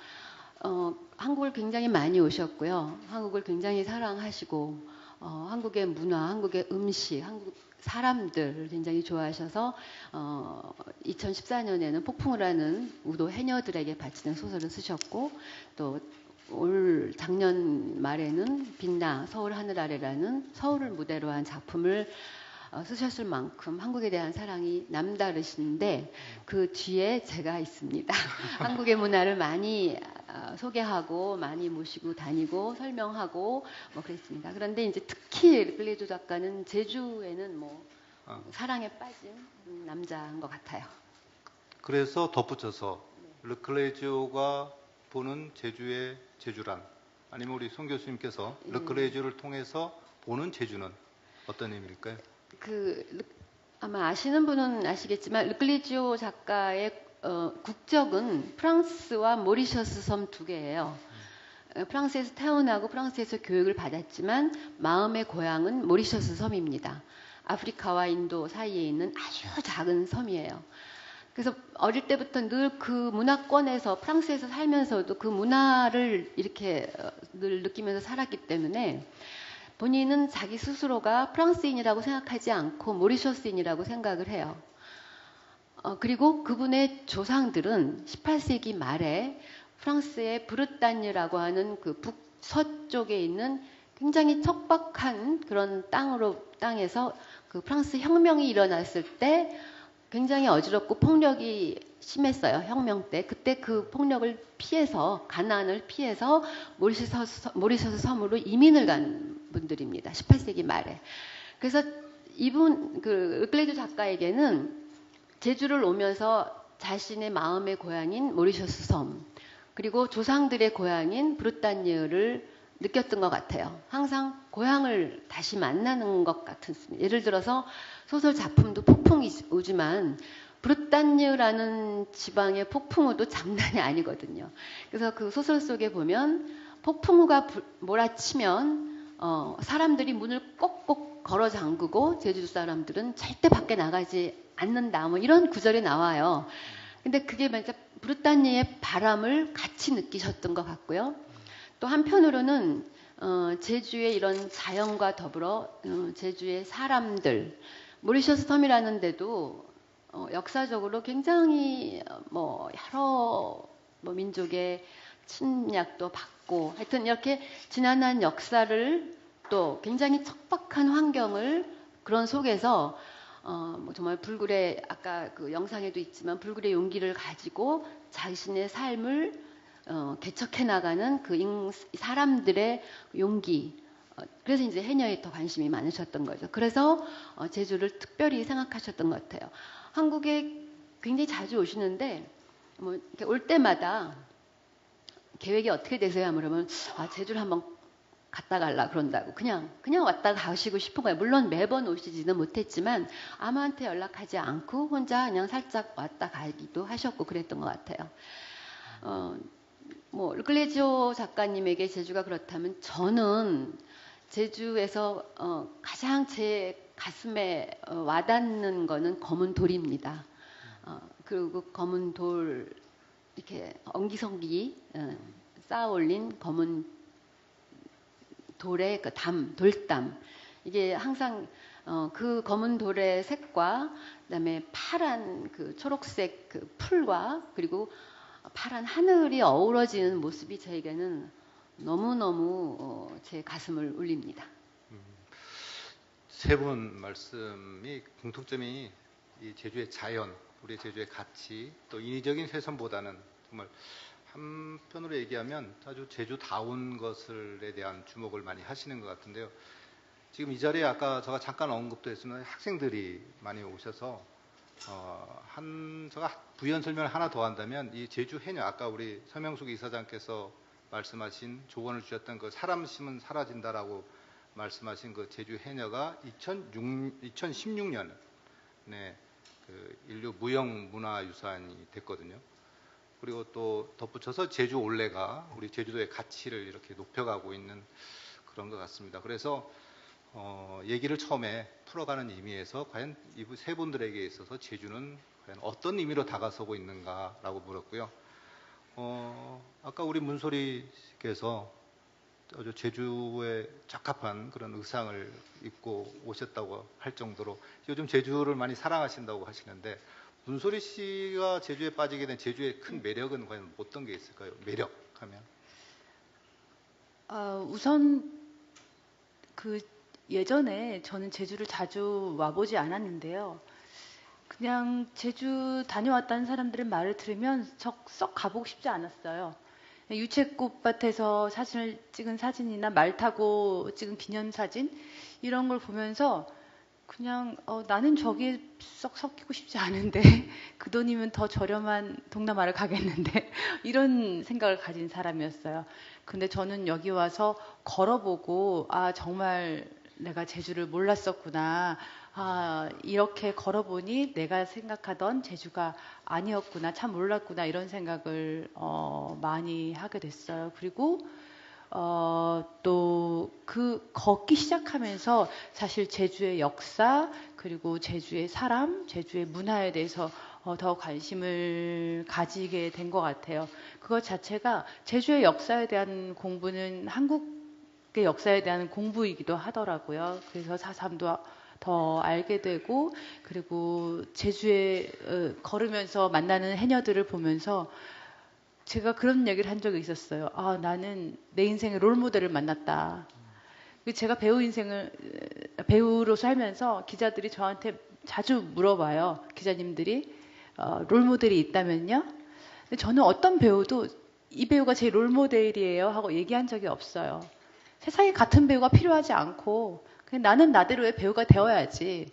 한국을 굉장히 많이 오셨고요. 한국을 굉장히 사랑하시고 한국의 문화, 한국의 음식, 한국 사람들을 굉장히 좋아하셔서 2014년에는 폭풍을 하는 우도 해녀들에게 바치는 소설을 쓰셨고, 또 올 작년 말에는 빛나 서울 하늘 아래라는 서울을 무대로 한 작품을 쓰셨을 만큼 한국에 대한 사랑이 남다르신데 그 뒤에 제가 있습니다. 한국의 문화를 많이 소개하고 많이 모시고 다니고 설명하고 그랬습니다. 그런데 이제 특히 르클레지오 작가는 제주에는 사랑에 빠진 남자인 것 같아요. 그래서 덧붙여서 르클레지오가 보는 제주의 제주란, 아니면 우리 송 교수님께서 르클레지오를 통해서 보는 제주는 어떤 의미일까요? 아마 아시는 분은 아시겠지만 르클레지오 작가의 국적은 프랑스와 모리셔스 섬 두 개예요. 프랑스에서 태어나고 프랑스에서 교육을 받았지만 마음의 고향은 모리셔스 섬입니다. 아프리카와 인도 사이에 있는 아주 작은 섬이에요. 그래서 어릴 때부터 늘 그 문화권에서 프랑스에서 살면서도 그 문화를 이렇게 늘 느끼면서 살았기 때문에 본인은 자기 스스로가 프랑스인이라고 생각하지 않고 모리셔스인이라고 생각을 해요. 그리고 그분의 조상들은 18세기 말에 프랑스의 브르타뉴라고 하는 그 북서쪽에 있는 굉장히 척박한 그런 땅에서 그 프랑스 혁명이 일어났을 때 굉장히 어지럽고 폭력이 심했어요. 혁명 때. 그때 그 폭력을 피해서, 가난을 피해서 모리셔스 섬으로 이민을 간 분들입니다. 18세기 말에. 그래서 르클레지오 작가에게는 제주를 오면서 자신의 마음의 고향인 모리셔스 섬, 그리고 조상들의 고향인 브루타뉴를 느꼈던 것 같아요. 항상 고향을 다시 만나는 것 같습니다. 예를 들어서 소설 작품도 폭풍이 오지만 브루타뉴라는 지방의 폭풍우도 장난이 아니거든요. 그래서 그 소설 속에 보면 폭풍우가 몰아치면 사람들이 문을 꼭꼭 걸어 잠그고 제주도 사람들은 절대 밖에 나가지 않는다. 뭐 이런 구절이 나와요. 근데 그게 진짜 브루타뉴의 바람을 같이 느끼셨던 것 같고요. 또 한편으로는 제주의 이런 자연과 더불어 제주의 사람들, 모리셔스 섬이라는 데도 역사적으로 굉장히 여러 민족의 침략도 받고 하여튼 이렇게 지난한 역사를 또 굉장히 척박한 환경을 그런 속에서 정말 불굴의 아까 그 영상에도 있지만 불굴의 용기를 가지고 자신의 삶을 개척해 나가는 그 사람들의 용기. 그래서 이제 해녀에 더 관심이 많으셨던 거죠. 그래서 제주를 특별히 생각하셨던 것 같아요. 한국에 굉장히 자주 오시는데 이렇게 올 때마다 계획이 어떻게 되세요? 그러면 제주를 한번 갔다 갈라 그런다고 그냥 왔다 가시고 싶은 거예요. 물론 매번 오시지는 못했지만 아무한테 연락하지 않고 혼자 그냥 살짝 왔다 가기도 하셨고 그랬던 것 같아요. 르클레지오 작가님에게 제주가 그렇다면 저는 제주에서 가장 제 가슴에 와닿는 거는 검은 돌입니다. 그리고 검은 돌 이렇게 엉기성기 쌓아 올린 검은 돌의 그 돌담 이게 항상 그 검은 돌의 색과 그다음에 파란 그 초록색 그 풀과 그리고 파란 하늘이 어우러지는 모습이 저에게는 너무너무 제 가슴을 울립니다. 세 분 말씀이 공통점이 이 제주의 자연, 우리 제주의 가치, 또 인위적인 훼손보다는 정말 한편으로 얘기하면 아주 제주다운 것에 대한 주목을 많이 하시는 것 같은데요. 지금 이 자리에 아까 제가 잠깐 언급도 했으면 학생들이 많이 오셔서 제가 부연 설명을 하나 더 한다면 이 제주 해녀 아까 우리 서명숙 이사장께서 말씀하신 조언을 주셨던 그 사람 심은 사라진다라고 말씀하신 그 제주 해녀가 2016년에 그 인류 무형 문화유산이 됐거든요. 그리고 또 덧붙여서 제주 올레가 우리 제주도의 가치를 이렇게 높여가고 있는 그런 것 같습니다. 그래서 얘기를 처음에 풀어가는 의미에서 과연 이 세 분들에게 있어서 제주는 과연 어떤 의미로 다가서고 있는가라고 물었고요. 아까 우리 문소리 씨께서 아주 제주에 적합한 그런 의상을 입고 오셨다고 할 정도로 요즘 제주를 많이 사랑하신다고 하시는데 문소리 씨가 제주에 빠지게 된 제주의 큰 매력은 과연 어떤 게 있을까요? 매력하면? 우선 그 예전에 저는 제주를 자주 와보지 않았는데요. 그냥 제주 다녀왔다는 사람들의 말을 들으면 썩 가보고 싶지 않았어요. 유채꽃밭에서 사진을 찍은 사진이나 말 타고 찍은 기념사진 이런 걸 보면서 그냥 나는 저기에 썩 섞이고 싶지 않은데 그 돈이면 더 저렴한 동남아를 가겠는데 이런 생각을 가진 사람이었어요. 근데 저는 여기 와서 걸어보고 정말 내가 제주를 몰랐었구나. 이렇게 걸어보니 내가 생각하던 제주가 아니었구나. 참 몰랐구나. 이런 생각을 많이 하게 됐어요. 그리고 또 그 걷기 시작하면서 사실 제주의 역사 그리고 제주의 사람, 제주의 문화에 대해서 더 관심을 가지게 된 것 같아요. 그것 자체가 제주의 역사에 대한 공부는 한국의 역사에 대한 공부이기도 하더라고요. 그래서 사삼도 더 알게 되고 그리고 제주에 걸으면서 만나는 해녀들을 보면서 제가 그런 얘기를 한 적이 있었어요. 나는 내 인생의 롤모델을 만났다. 제가 배우로 살면서 기자들이 저한테 자주 물어봐요. 기자님들이 롤모델이 있다면요? 근데 저는 어떤 배우도 이 배우가 제 롤모델이에요 하고 얘기한 적이 없어요. 세상에 같은 배우가 필요하지 않고 그냥 나는 나대로의 배우가 되어야지.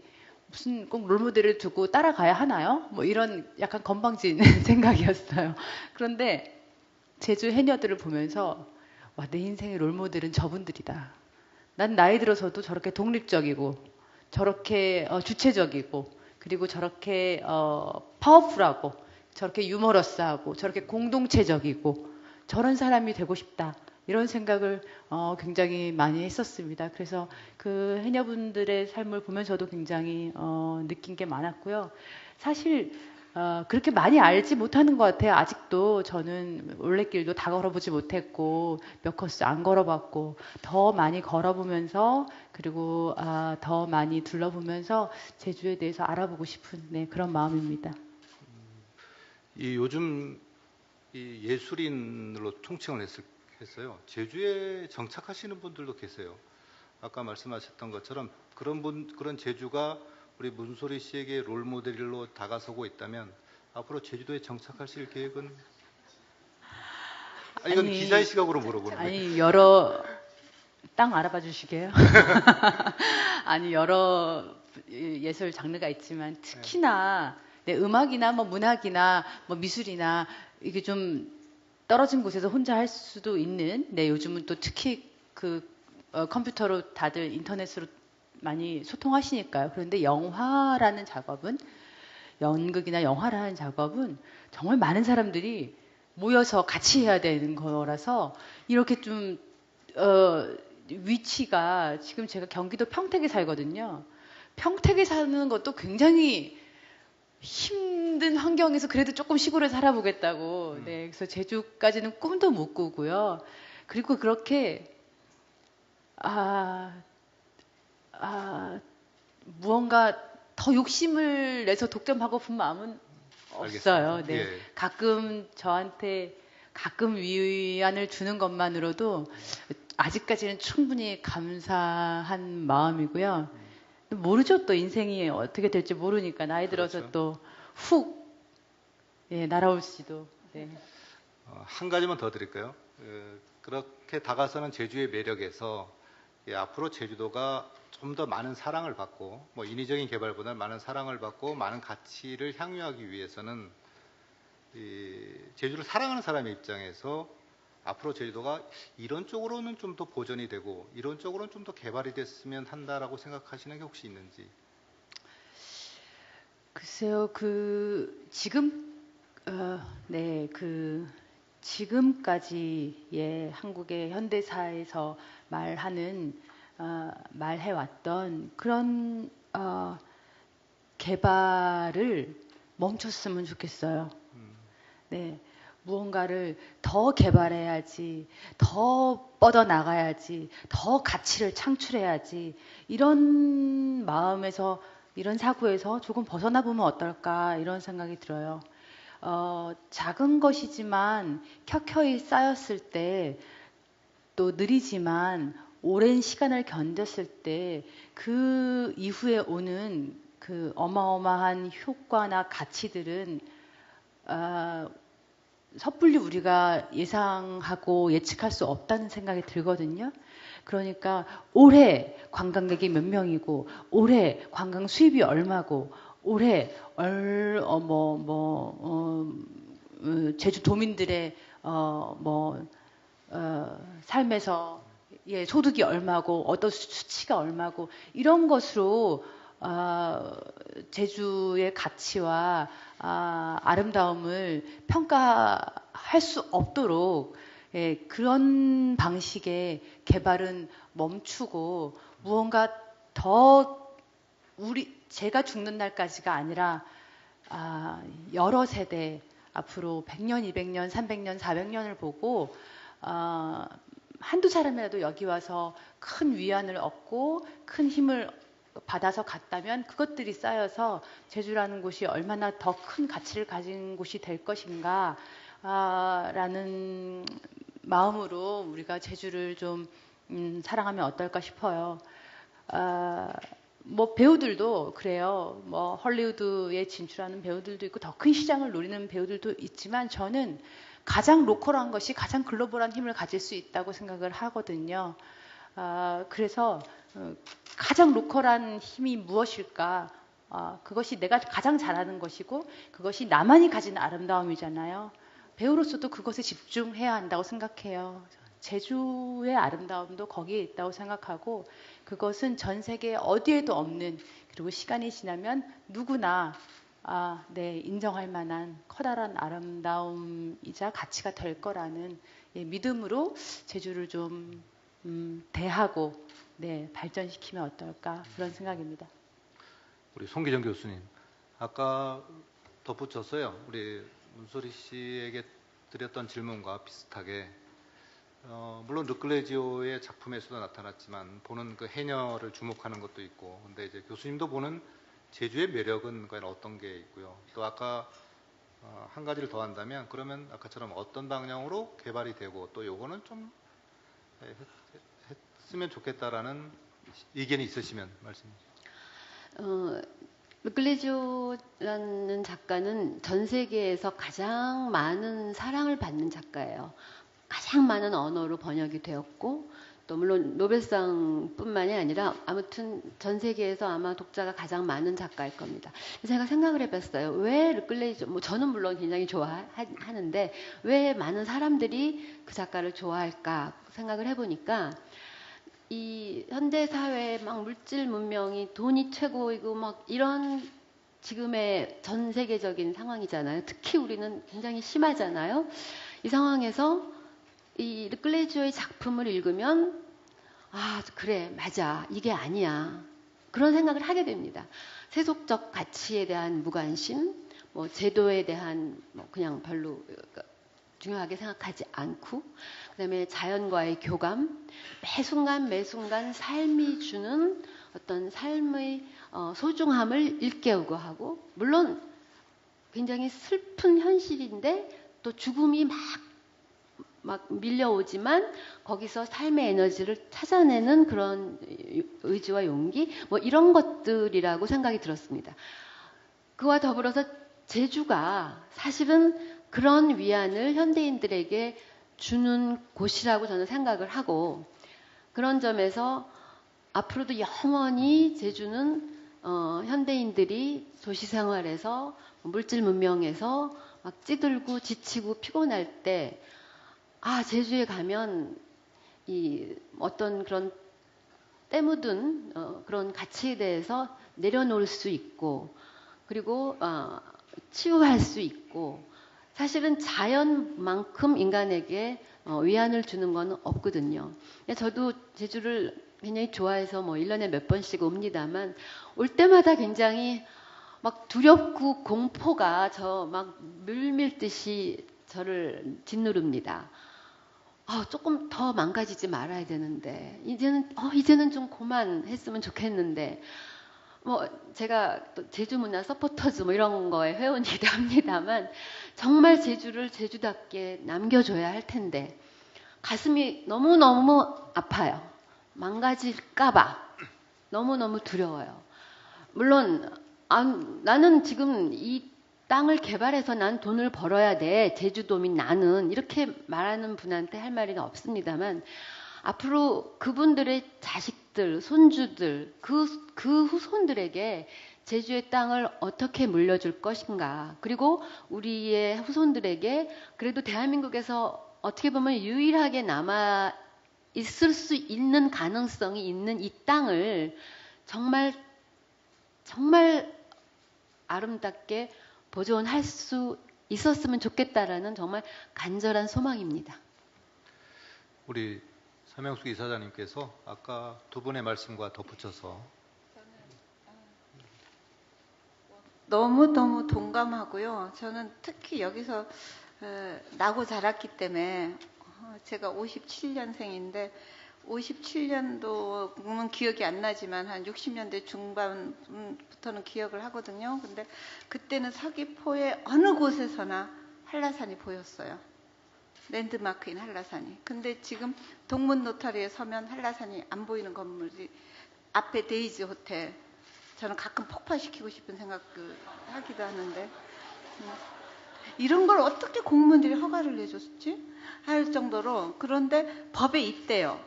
무슨 꼭 롤모델을 두고 따라가야 하나요? 뭐 이런 약간 건방진 생각이었어요. 그런데 제주 해녀들을 보면서 와, 내 인생의 롤모델은 저분들이다. 난 나이 들어서도 저렇게 독립적이고 저렇게 주체적이고 그리고 저렇게 파워풀하고 저렇게 유머러스하고 저렇게 공동체적이고 저런 사람이 되고 싶다. 이런 생각을 굉장히 많이 했었습니다. 그래서 그 해녀분들의 삶을 보면서도 굉장히 느낀 게 많았고요. 사실 그렇게 많이 알지 못하는 것 같아요. 아직도 저는 올레길도 다 걸어보지 못했고 몇 코스 안 걸어봤고 더 많이 걸어보면서 그리고 더 많이 둘러보면서 제주에 대해서 알아보고 싶은 네, 그런 마음입니다. 이 요즘 이 예술인으로 통칭을 했어요. 제주에 정착하시는 분들도 계세요. 아까 말씀하셨던 것처럼 그런 제주가 우리 문소리 씨에게 롤모델로 다가서고 있다면 앞으로 제주도에 정착하실 계획은? 이건 기자의 시각으로 물어보는 거예요. 아니 여러 땅 알아봐 주시게요. 아니 여러 예술 장르가 있지만 특히나 네, 음악이나 뭐 문학이나 뭐 미술이나 이게 좀 떨어진 곳에서 혼자 할 수도 있는 네, 요즘은 또 특히 그 컴퓨터로 다들 인터넷으로 많이 소통하시니까요. 그런데 영화라는 작업은 연극이나 영화라는 작업은 정말 많은 사람들이 모여서 같이 해야 되는 거라서 이렇게 좀 위치가 지금 제가 경기도 평택에 살거든요. 평택에 사는 것도 굉장히 힘든 환경에서 그래도 조금 시골에 살아보겠다고. 네, 그래서 제주까지는 꿈도 못 꾸고요. 그리고 그렇게 무언가 더 욕심을 내서 독점하고픈 마음은 없어요. 네. 예. 가끔 저한테 가끔 위안을 주는 것만으로도 아직까지는 충분히 감사한 마음이고요. 모르죠. 또 인생이 어떻게 될지 모르니까 나이 들어서 그렇죠. 또 훅 예, 날아올지도. 네. 한 가지만 더 드릴까요? 그렇게 다가서는 제주의 매력에서 앞으로 제주도가 좀 더 많은 사랑을 받고 뭐 인위적인 개발보다는 많은 사랑을 받고 많은 가치를 향유하기 위해서는 제주를 사랑하는 사람의 입장에서 앞으로 제주도가 이런 쪽으로는 좀 더 보존이 되고 이런 쪽으로는 좀 더 개발이 됐으면 한다라고 생각하시는 게 혹시 있는지? 글쎄요, 네, 지금까지의 한국의 현대사에서 말해왔던 그런 개발을 멈췄으면 좋겠어요. 네, 무언가를 더 개발해야지, 더 뻗어나가야지, 더 가치를 창출해야지 이런 마음에서 이런 사고에서 조금 벗어나 보면 어떨까 이런 생각이 들어요. 작은 것이지만 켜켜이 쌓였을 때 또 느리지만 오랜 시간을 견뎠을 때 그 이후에 오는 그 어마어마한 효과나 가치들은 섣불리 우리가 예상하고 예측할 수 없다는 생각이 들거든요. 그러니까 올해 관광객이 몇 명이고 올해 관광 수입이 얼마고 올해 제주 도민들의 삶에서 예, 소득이 얼마고 어떤 수치가 얼마고 이런 것으로 제주의 가치와 아름다움을 평가할 수 없도록 예, 그런 방식의 개발은 멈추고 무언가 더 제가 죽는 날까지가 아니라 여러 세대 앞으로 100년, 200년, 300년, 400년을 보고 한두 사람이라도 여기 와서 큰 위안을 얻고 큰 힘을 받아서 갔다면 그것들이 쌓여서 제주라는 곳이 얼마나 더 큰 가치를 가진 곳이 될 것인가 라는 마음으로 우리가 제주를 좀 사랑하면 어떨까 싶어요. 뭐 배우들도 그래요. 뭐 헐리우드에 진출하는 배우들도 있고 더 큰 시장을 노리는 배우들도 있지만 저는 가장 로컬한 것이 가장 글로벌한 힘을 가질 수 있다고 생각을 하거든요. 그래서 가장 로컬한 힘이 무엇일까? 그것이 내가 가장 잘하는 것이고 그것이 나만이 가진 아름다움이잖아요. 배우로서도 그것에 집중해야 한다고 생각해요. 제주의 아름다움도 거기에 있다고 생각하고 그것은 전 세계 어디에도 없는 그리고 시간이 지나면 누구나 네, 인정할 만한 커다란 아름다움이자 가치가 될 거라는 믿음으로 제주를 좀 대하고 네, 발전시키면 어떨까 그런 생각입니다. 우리 송기정 교수님, 아까 덧붙여서요. 우리 문소리 씨에게 드렸던 질문과 비슷하게 물론 르클레지오의 작품에서도 나타났지만 보는 그 해녀를 주목하는 것도 있고, 근데 이제 교수님도 보는 제주의 매력은 과연 어떤 게 있고요. 또 아까 한 가지를 더 한다면 그러면 아까처럼 어떤 방향으로 개발이 되고 또 요거는 좀 했으면 좋겠다라는 의견이 있으시면 말씀해 주시죠. 르클레지오라는 작가는 전 세계에서 가장 많은 사랑을 받는 작가예요. 가장 많은 언어로 번역이 되었고 또 물론 노벨상뿐만이 아니라 아무튼 전 세계에서 아마 독자가 가장 많은 작가일 겁니다. 제가 생각을 해봤어요. 왜 르클레지오, 저는 물론 굉장히 좋아하는데 왜 많은 사람들이 그 작가를 좋아할까 생각을 해보니까 이 현대 사회에 막 물질 문명이 돈이 최고이고 막 이런 지금의 전 세계적인 상황이잖아요. 특히 우리는 굉장히 심하잖아요. 이 상황에서 이 르클레지오의 작품을 읽으면 그래 맞아 이게 아니야 그런 생각을 하게 됩니다. 세속적 가치에 대한 무관심, 제도에 대한 그냥 별로 중요하게 생각하지 않고 그다음에 자연과의 교감, 매 순간 삶이 주는 어떤 삶의 소중함을 일깨우고 하고 물론 굉장히 슬픈 현실인데 또 죽음이 막 밀려오지만 거기서 삶의 에너지를 찾아내는 그런 의지와 용기 이런 것들이라고 생각이 들었습니다. 그와 더불어서 제주가 사실은 그런 위안을 현대인들에게 주는 곳이라고 저는 생각을 하고 그런 점에서 앞으로도 영원히 제주는 현대인들이 도시 생활에서 물질 문명에서 막 찌들고 지치고 피곤할 때 제주에 가면 이 어떤 그런 때 묻은 그런 가치에 대해서 내려놓을 수 있고 그리고 치유할 수 있고 사실은 자연만큼 인간에게 위안을 주는 건 없거든요. 저도 제주를 굉장히 좋아해서 1년에 몇 번씩 옵니다만 올 때마다 굉장히 막 두렵고 공포가 막 물밀듯이 저를 짓누릅니다. 조금 더 망가지지 말아야 되는데 이제는 좀 그만했으면 좋겠는데 제가 또 제주 문화 서포터즈 이런 거에 회원이기도 합니다만 정말 제주를 제주답게 남겨줘야 할 텐데 가슴이 너무너무 아파요. 망가질까봐 너무너무 두려워요. 물론 나는 지금 이 땅을 개발해서 난 돈을 벌어야 돼. 제주도민 나는 이렇게 말하는 분한테 할 말이 없습니다만 앞으로 그분들의 자식들, 손주들, 그 후손들에게 제주의 땅을 어떻게 물려줄 것인가. 그리고 우리의 후손들에게 그래도 대한민국에서 어떻게 보면 유일하게 남아 있을 수 있는 가능성이 있는 이 땅을 정말 아름답게 보존할 수 있었으면 좋겠다라는 정말 간절한 소망입니다. 우리 서명숙 이사장님께서 아까 두 분의 말씀과 덧붙여서 너무너무 동감하고요. 저는 특히 여기서 나고 자랐기 때문에 제가 57년생인데 57년도는 기억이 안 나지만 한 60년대 중반부터는 기억을 하거든요. 근데 그때는 서귀포의 어느 곳에서나 한라산이 보였어요. 랜드마크인 한라산이. 근데 지금 동문 노타리에 서면 한라산이 안 보이는 건물이 앞에 데이지 호텔. 저는 가끔 폭파시키고 싶은 생각을 하기도 하는데 이런 걸 어떻게 공무원들이 허가를 내줬지? 할 정도로. 그런데 법에 있대요.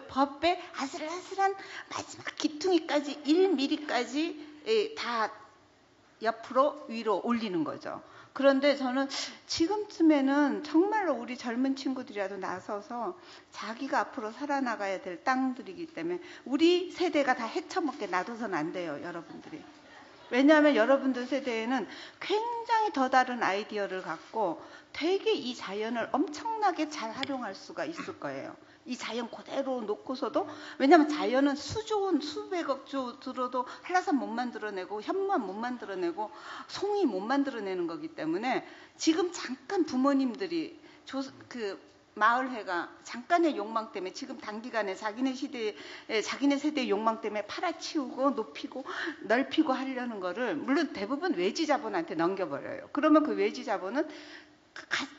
법에 아슬아슬한 마지막 기퉁이까지 1mm까지 다 옆으로 위로 올리는 거죠. 그런데 저는 지금쯤에는 정말로 우리 젊은 친구들이라도 나서서 자기가 앞으로 살아나가야 될 땅들이기 때문에 우리 세대가 다 헤쳐먹게 놔둬서는 안 돼요, 여러분들이. 왜냐하면 여러분들 세대에는 굉장히 더 다른 아이디어를 갖고 되게 이 자연을 엄청나게 잘 활용할 수가 있을 거예요. 이 자연 그대로 놓고서도, 왜냐하면 자연은 수조원 수백억 조 들어도 한라산 못 만들어내고 현무암 못 만들어내고 송이 못 만들어내는 거기 때문에 지금 잠깐 부모님들이 마을회가 잠깐의 욕망 때문에 지금 단기간에 자기네 세대의 욕망 때문에 팔아치우고 높이고 넓히고 하려는 거를 물론 대부분 외지 자본한테 넘겨버려요. 그러면 그 외지 자본은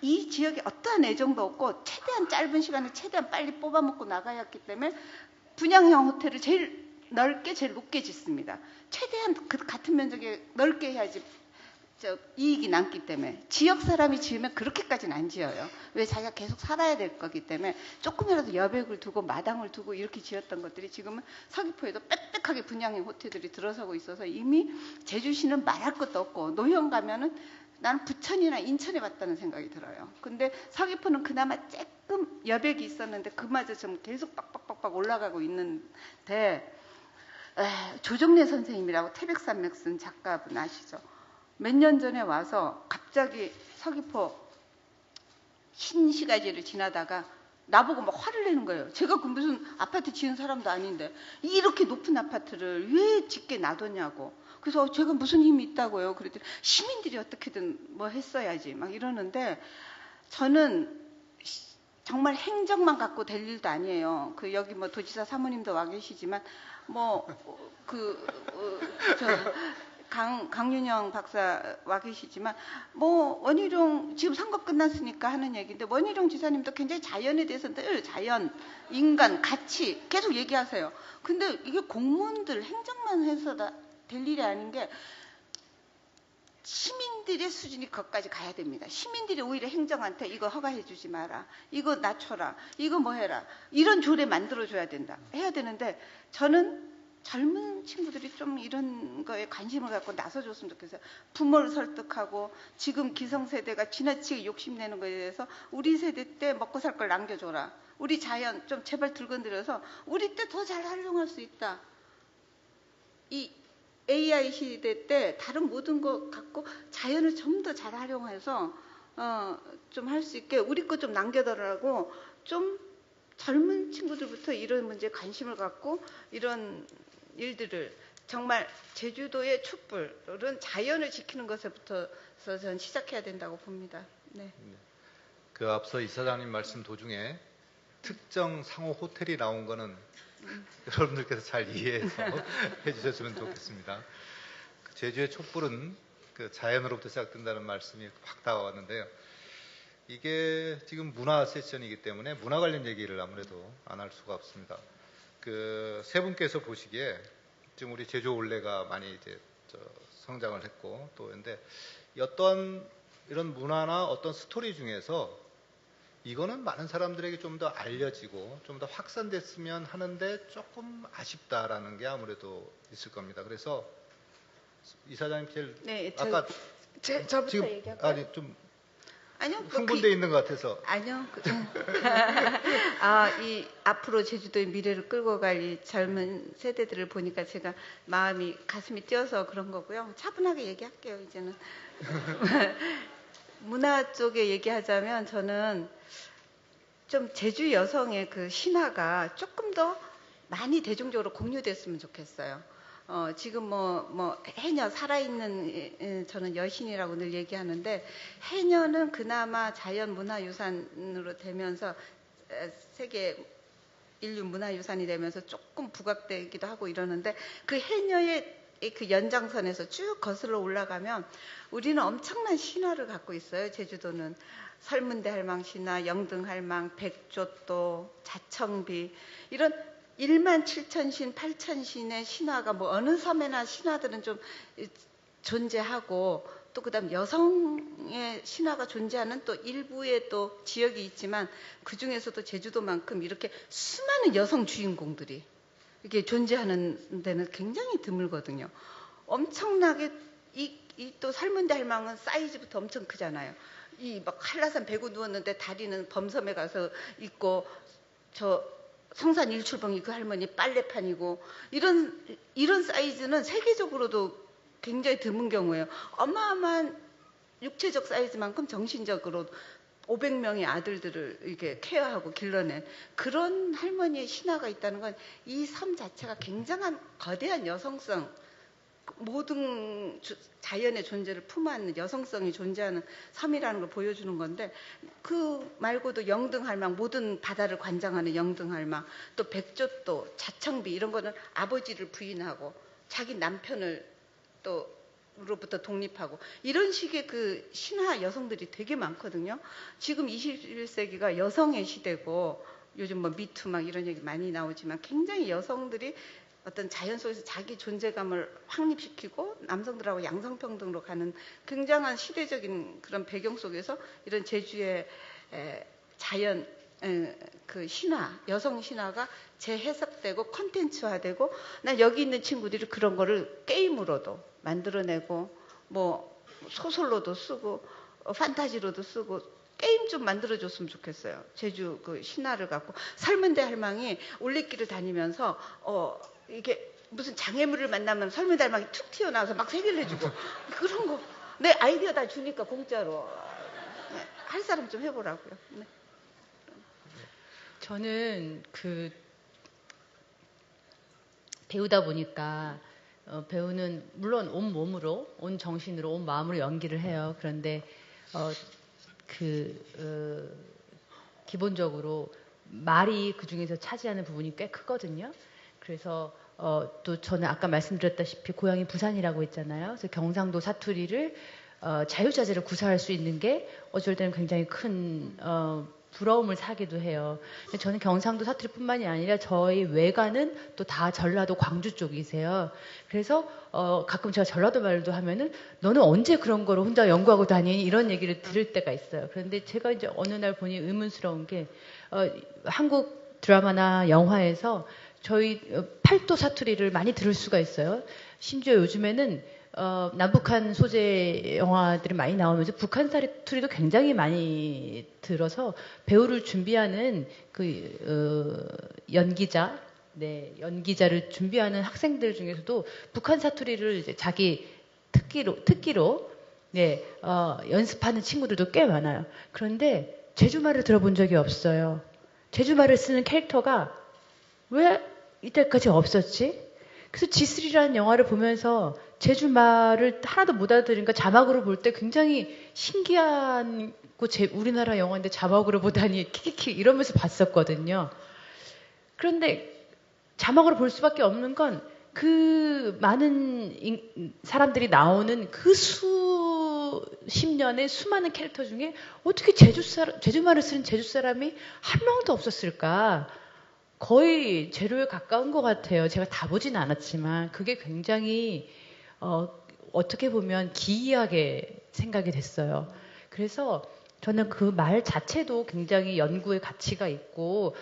이 지역에 어떠한 애정도 없고 최대한 짧은 시간에 최대한 빨리 뽑아먹고 나가야 했기 때문에 분양형 호텔을 제일 넓게 제일 높게 짓습니다. 최대한 그 같은 면적에 넓게 해야지 이익이 남기 때문에. 지역 사람이 지으면 그렇게까지는 안 지어요. 왜? 자기가 계속 살아야 될 거기 때문에 조금이라도 여백을 두고 마당을 두고 이렇게 지었던 것들이 지금은 서귀포에도 빽빽하게 분양형 호텔들이 들어서고 있어서 이미 제주시는 말할 것도 없고, 노형 가면은 나는 부천이나 인천에 봤다는 생각이 들어요. 근데 서귀포는 그나마 조금 여백이 있었는데 그마저 좀 계속 빡빡빡빡 올라가고 있는데, 조정래 선생님이라고 태백산맥 쓴 작가분 아시죠? 몇 년 전에 와서 갑자기 서귀포 흰시가지를 지나다가 나보고 막 화를 내는 거예요. 제가 그 무슨 아파트 지은 사람도 아닌데 이렇게 높은 아파트를 왜 짓게 놔뒀냐고. 그래서 제가 무슨 힘이 있다고요. 그랬더니 시민들이 어떻게든 뭐 했어야지 막 이러는데, 저는 정말 행정만 갖고 될 일도 아니에요. 여기 뭐 도지사 사모님도 와 계시지만 강윤영 박사 와 계시지만 원희룡 지금 선거 끝났으니까 하는 얘기인데, 원희룡 지사님도 굉장히 자연에 대해서 늘 자연, 인간, 가치 계속 얘기하세요. 근데 이게 공무원들 행정만 해서 될 일이 아닌 게 시민들의 수준이 거기까지 가야 됩니다. 시민들이 오히려 행정한테 이거 허가해 주지 마라, 이거 낮춰라, 이거 뭐 해라, 이런 조례 만들어줘야 된다, 해야 되는데, 저는 젊은 친구들이 좀 이런 거에 관심을 갖고 나서줬으면 좋겠어요. 부모를 설득하고 지금 기성세대가 지나치게 욕심내는 거에 대해서 우리 세대 때 먹고 살 걸 남겨줘라. 우리 자연 좀 제발 들건드려서 우리 때 더 잘 활용할 수 있다. 이 AI 시대 때 다른 모든 거 갖고 자연을 좀 더 잘 활용해서 좀 할 수 있게 우리 거 좀 남겨달라고, 좀 젊은 친구들부터 이런 문제에 관심을 갖고 이런 일들을, 정말 제주도의 촛불은 자연을 지키는 것부터 저는 시작해야 된다고 봅니다. 네. 그 앞서 이사장님 말씀 도중에 특정 상호 호텔이 나온 거는 여러분들께서 잘 이해해서 해주셨으면 좋겠습니다. 제주의 촛불은 그 자연으로부터 시작된다는 말씀이 확 다가왔는데요. 이게 지금 문화 세션이기 때문에 문화 관련 얘기를 아무래도 안 할 수가 없습니다. 세 분께서 보시기에 지금 우리 제주 올레가 많이 이제 성장을 했고 또 근데 어떤 이런 문화나 어떤 스토리 중에서 이거는 많은 사람들에게 좀 더 알려지고 좀 더 확산됐으면 하는데 조금 아쉽다라는 게 아무래도 있을 겁니다. 그래서 이사장님 제일 아까 저부터 지금 얘기할까요? 아니요, 흥분돼 있는 것 같아서. 아니요. 이 앞으로 제주도의 미래를 끌고 갈 이 젊은 세대들을 보니까 제가 가슴이 뛰어서 그런 거고요. 차분하게 얘기할게요, 이제는. 문화 쪽에 얘기하자면 저는 좀 제주 여성의 그 신화가 조금 더 많이 대중적으로 공유됐으면 좋겠어요. 지금 해녀 살아있는 저는 여신이라고 늘 얘기하는데, 해녀는 그나마 자연 문화유산으로 되면서 세계 인류 문화유산이 되면서 조금 부각되기도 하고 이러는데, 그 해녀의 그 연장선에서 쭉 거슬러 올라가면 우리는 엄청난 신화를 갖고 있어요. 제주도는 설문대 할망 신화, 영등 할망, 백조도, 자청비, 이런 1만 7천 신, 8천 신의 신화가 어느 섬에나 신화들은 좀 존재하고, 또 그다음 여성의 신화가 존재하는 또 일부의 또 지역이 있지만, 그 중에서도 제주도만큼 이렇게 수많은 여성 주인공들이 이렇게 존재하는 데는 굉장히 드물거든요. 엄청나게 이 이 또 설문대 할망은 사이즈부터 엄청 크잖아요. 이 막 한라산 배구 누웠는데 다리는 범섬에 가서 있고 저 성산 일출봉이 그 할머니 빨래판이고 이런 사이즈는 세계적으로도 굉장히 드문 경우예요. 어마어마한 육체적 사이즈만큼 정신적으로 500명의 아들들을 이렇게 케어하고 길러낸 그런 할머니의 신화가 있다는 건 이 섬 자체가 굉장한 거대한 여성성, 모든 자연의 존재를 품어안는 여성성이 존재하는 섬이라는 걸 보여주는 건데, 그 말고도 영등할망, 모든 바다를 관장하는 영등할망, 또 백조도, 자청비 이런 거는 아버지를 부인하고 자기 남편을 또 로부터 독립하고 이런 식의 그 신화 여성들이 되게 많거든요. 지금 21세기가 여성의 시대고 요즘 뭐 미투 막 이런 얘기 많이 나오지만 굉장히 여성들이 어떤 자연 속에서 자기 존재감을 확립시키고 남성들하고 양성평등으로 가는 굉장한 시대적인 그런 배경 속에서 이런 제주의 자연 그 신화, 여성 신화가 재해석되고 콘텐츠화되고, 난 여기 있는 친구들이 그런 거를 게임으로도 만들어내고 뭐 소설로도 쓰고 판타지로도 쓰고 게임 좀 만들어줬으면 좋겠어요. 제주 그 신화를 갖고 설문대 할망이 올레길을 다니면서 이게 무슨 장애물을 만나면 설문대 할망이 툭 튀어나와서 막 세배를 해주고 그런 거 내 아이디어 다 주니까 공짜로 할 사람 좀 해보라고요. 네. 저는 그 배우다 보니까 배우는 물론 온 몸으로, 온 정신으로, 온 마음으로 연기를 해요. 그런데 기본적으로 말이 그 중에서 차지하는 부분이 꽤 크거든요. 그래서 또 저는 아까 말씀드렸다시피 고향이 부산이라고 했잖아요. 그래서 경상도 사투리를 자유자재로 구사할 수 있는 게 어쩔 때는 굉장히 큰 부러움을 사기도 해요. 근데 저는 경상도 사투리뿐만이 아니라 저희 외가는 또 다 전라도 광주 쪽이세요. 그래서 가끔 제가 전라도 말도 하면은 너는 언제 그런 거를 혼자 연구하고 다니니? 이런 얘기를 들을 때가 있어요. 그런데 제가 이제 어느 날 보니 의문스러운 게 한국 드라마나 영화에서 저희 팔도 사투리를 많이 들을 수가 있어요. 심지어 요즘에는 남북한 소재 영화들이 많이 나오면서 북한 사투리도 굉장히 많이 들어서 배우를 준비하는 그 연기자를 준비하는 학생들 중에서도 북한 사투리를 이제 자기 특기로 연습하는 친구들도 꽤 많아요. 그런데 제주말을 들어본 적이 없어요. 제주말을 쓰는 캐릭터가 왜 이때까지 없었지? 그래서 G3라는 영화를 보면서 제주말을 하나도 못 알아들으니까 자막으로 볼 때 굉장히 신기한 우리나라 영화인데 자막으로 보다니 키키키 이러면서 봤었거든요. 그런데 자막으로 볼 수밖에 없는 건 그 많은 사람들이 나오는 그 수십 년의 수많은 캐릭터 중에 어떻게 제주말을 쓰는 제주 사람이 한 명도 없었을까? 거의 제로에 가까운 것 같아요. 제가 다 보진 않았지만 그게 굉장히 어떻게 보면 기이하게 생각이 됐어요. 그래서 저는 그 말 자체도 굉장히 연구의 가치가 있고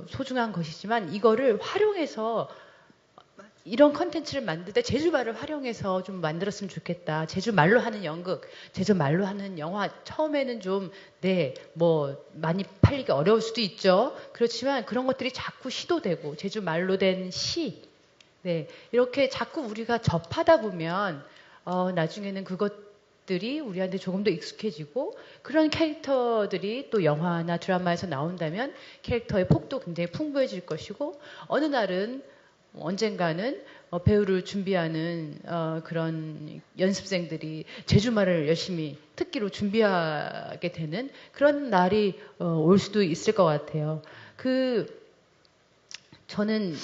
소중한 것이지만 이거를 활용해서 이런 컨텐츠를 만들 때 제주말을 활용해서 좀 만들었으면 좋겠다. 제주말로 하는 연극, 제주말로 하는 영화 처음에는 좀 많이 팔리기 어려울 수도 있죠. 그렇지만 그런 것들이 자꾸 시도되고 제주말로 된 시, 이렇게 자꾸 우리가 접하다 보면 나중에는 그것들이 우리한테 조금 더 익숙해지고 그런 캐릭터들이 또 영화나 드라마에서 나온다면 캐릭터의 폭도 굉장히 풍부해질 것이고 어느 날은 언젠가는 배우를 준비하는 그런 연습생들이 제주말을 열심히 특기로 준비하게 되는 그런 날이 올 수도 있을 것 같아요. 저는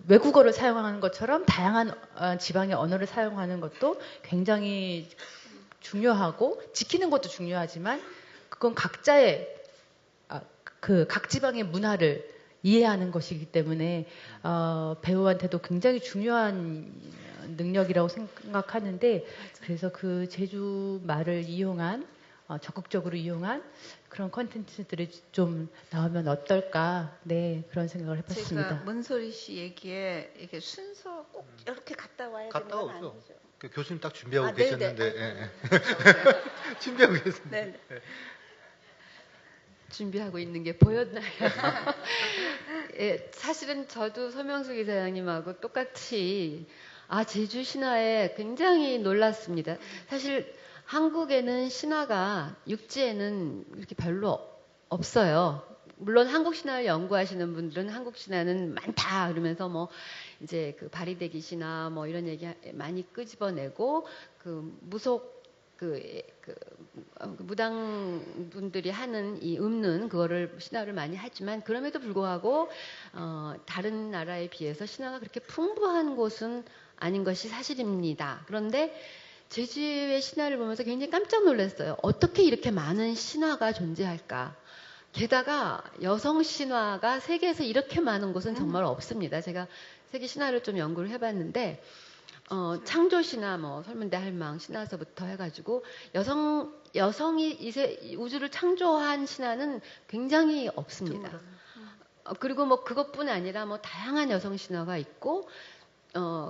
외국어를 사용하는 것처럼 다양한 지방의 언어를 사용하는 것도 굉장히 중요하고 지키는 것도 중요하지만 그건 각 지방의 문화를 이해하는 것이기 때문에 배우한테도 굉장히 중요한 능력이라고 생각하는데 그래서 그 제주 말을 이용한 적극적으로 이용한 그런 콘텐츠들이 좀 나오면 어떨까 그런 생각을 해봤습니다. 제가 문소리 씨 얘기에 이게 순서 꼭 이렇게 갔다 와야 되는 갔다 건 오죠. 아니죠. 그 교수님 딱 준비하고 아, 네네. 계셨는데 아, 예, 예. 준비하고 계셨는데. 네. 준비하고 있는 게 보였나요? 예, 사실은 저도 서명수 기사장님하고 똑같이 제주 신화에 굉장히 놀랐습니다. 사실 한국에는 신화가 육지에는 이렇게 별로 없어요. 물론 한국 신화를 연구하시는 분들은 한국 신화는 많다 그러면서 뭐 이제 그 바리대기 신화 뭐 이런 얘기 많이 끄집어내고 그 무속 무당 분들이 하는 이 읊는 그거를 신화를 많이 하지만 그럼에도 불구하고 다른 나라에 비해서 신화가 그렇게 풍부한 곳은 아닌 것이 사실입니다. 그런데 제주의 신화를 보면서 굉장히 깜짝 놀랐어요. 어떻게 이렇게 많은 신화가 존재할까? 게다가 여성 신화가 세계에서 이렇게 많은 곳은 정말 없습니다. 제가 세계 신화를 좀 연구를 해봤는데 창조 신화, 뭐 설문대 할망 신화서부터 해가지고 여성이 우주를 창조한 신화는 굉장히 없습니다. 그리고 뭐 그것뿐 아니라 뭐 다양한 여성 신화가 있고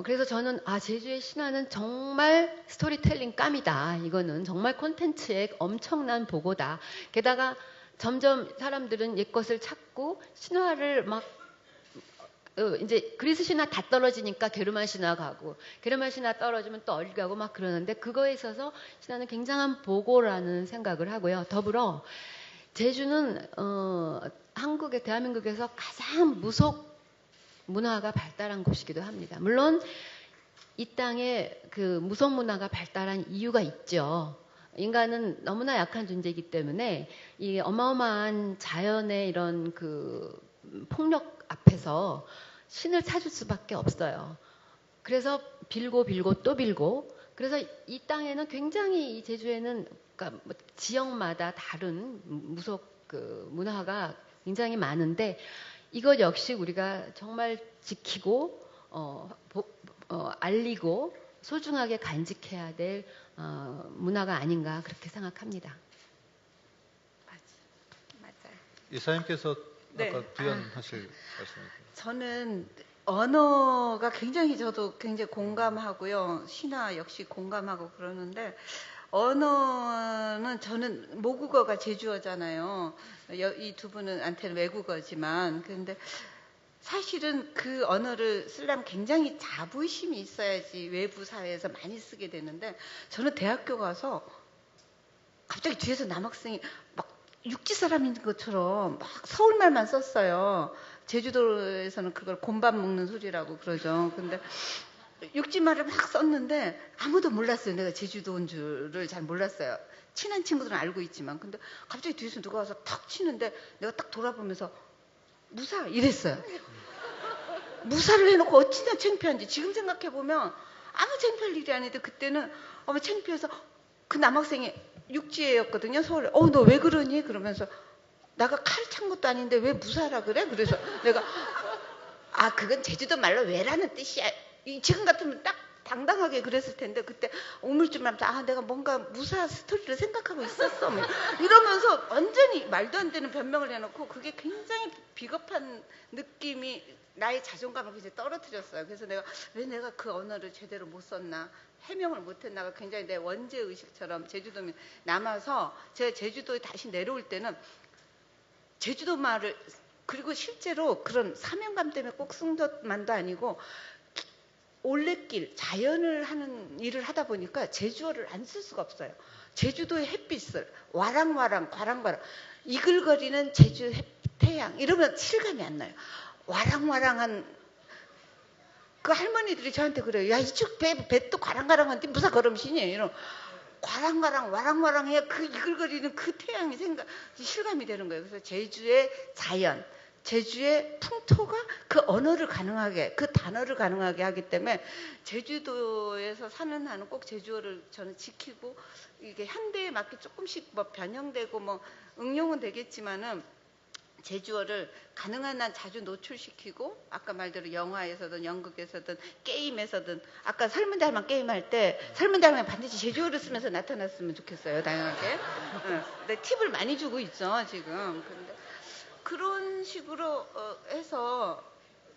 그래서 저는 제주의 신화는 정말 스토리텔링 깜이다. 이거는 정말 콘텐츠의 엄청난 보고다. 게다가 점점 사람들은 옛것을 찾고 신화를 막 이제 그리스 신화 다 떨어지니까 게르만 신화 가고 게르만 신화 떨어지면 또 어디 가고 막 그러는데 그거에 있어서 신화는 굉장한 보고라는 생각을 하고요. 더불어 제주는 대한민국에서 가장 무속 문화가 발달한 곳이기도 합니다. 물론 이 땅에 그 무속 문화가 발달한 이유가 있죠. 인간은 너무나 약한 존재이기 때문에 이 어마어마한 자연의 이런 그 폭력 앞에서 신을 찾을 수밖에 없어요. 그래서 빌고 또 빌고 그래서 이 땅에는 굉장히 이 제주에는 그러니까 뭐 지역마다 다른 무속 그 문화가 굉장히 많은데 이것 역시 우리가 정말 지키고 알리고 소중하게 간직해야 될 문화가 아닌가 그렇게 생각합니다. 맞아요. 이사님께서 네. 아까 부연하실 말씀이세요. 저는 언어가 저도 굉장히 공감하고요. 신화 역시 공감하고 그러는데 언어는 저는 모국어가 제주어잖아요. 이 두 분한테는 외국어지만 그런데 사실은 그 언어를 쓰려면 굉장히 자부심이 있어야지 외부 사회에서 많이 쓰게 되는데 저는 대학교 가서 갑자기 뒤에서 남학생이 막 육지 사람인 것처럼 막 서울말만 썼어요. 제주도에서는 그걸 곰밥 먹는 소리라고 그러죠. 근데 육지말을 막 썼는데 아무도 몰랐어요. 내가 제주도 온 줄을 잘 몰랐어요. 친한 친구들은 알고 있지만. 근데 갑자기 뒤에서 누가 와서 탁 치는데 내가 딱 돌아보면서 무사 이랬어요. 무사를 해놓고 어찌나 창피한지 지금 생각해보면 아무 창피할 일이 아닌데 그때는 창피해서 그 남학생이 육지애였거든요. 서울에. 너 왜 그러니? 그러면서 나가 칼 찬 것도 아닌데 왜 무사라 그래? 그래서 내가 그건 제주도 말로 왜라는 뜻이야. 지금 같으면 딱 당당하게 그랬을 텐데 그때 우물쭈물하면서 내가 뭔가 무사 스토리를 생각하고 있었어. 이러면서 완전히 말도 안 되는 변명을 해놓고 그게 굉장히 비겁한 느낌이 나의 자존감을 굉장히 떨어뜨렸어요. 그래서 왜 내가 그 언어를 제대로 못 썼나 해명을 못했나가 굉장히 내 원죄의식처럼 제주도면 남아서 제가 제주도에 다시 내려올 때는 제주도 말을 그리고 실제로 그런 사명감 때문에 꼭 쓴 것만도 아니고 올레길 자연을 하는 일을 하다 보니까 제주어를 안 쓸 수가 없어요. 제주도의 햇빛을 와랑와랑 과랑과랑 이글거리는 제주 태양 이러면 실감이 안 나요. 와랑와랑한 그 할머니들이 저한테 그래요. 야 이쪽 뱃도 과랑과랑한데 무사 걸음시니 이런 과랑과랑 와랑와랑 해야 그 이글거리는 그 태양이 실감이 되는 거예요. 그래서 제주의 자연 제주의 풍토가 그 언어를 가능하게 그 단어를 가능하게 하기 때문에 제주도에서 사는 한은 꼭 제주어를 저는 지키고 이게 현대에 맞게 조금씩 뭐 변형되고 뭐 응용은 되겠지만은 제주어를 가능한 한 자주 노출시키고 아까 말대로 영화에서든 연극에서든 게임에서든 아까 설문대할망 게임할 때 설문대할망 반드시 제주어를 쓰면서 나타났으면 좋겠어요. 다양하게. 근데 팁을 많이 주고 있죠 지금. 그런데 그런 식으로 해서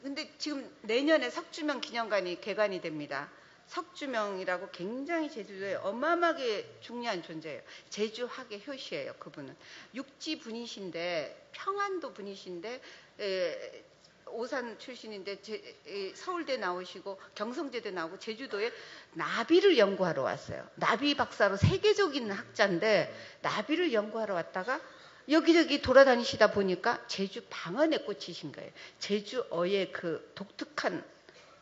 근데 지금 내년에 석주명 기념관이 개관이 됩니다. 석주명이라고 굉장히 제주도에 어마어마하게 중요한 존재예요. 제주학의 효시예요. 그분은 육지 분이신데 평안도 분이신데 오산 출신인데 서울대 나오시고 경성대대 나오고 제주도에 나비를 연구하러 왔어요. 나비 박사로 세계적인 학자인데 나비를 연구하러 왔다가 여기저기 돌아다니시다 보니까 제주 방언에 꽂히신 거예요. 제주어의 그 독특한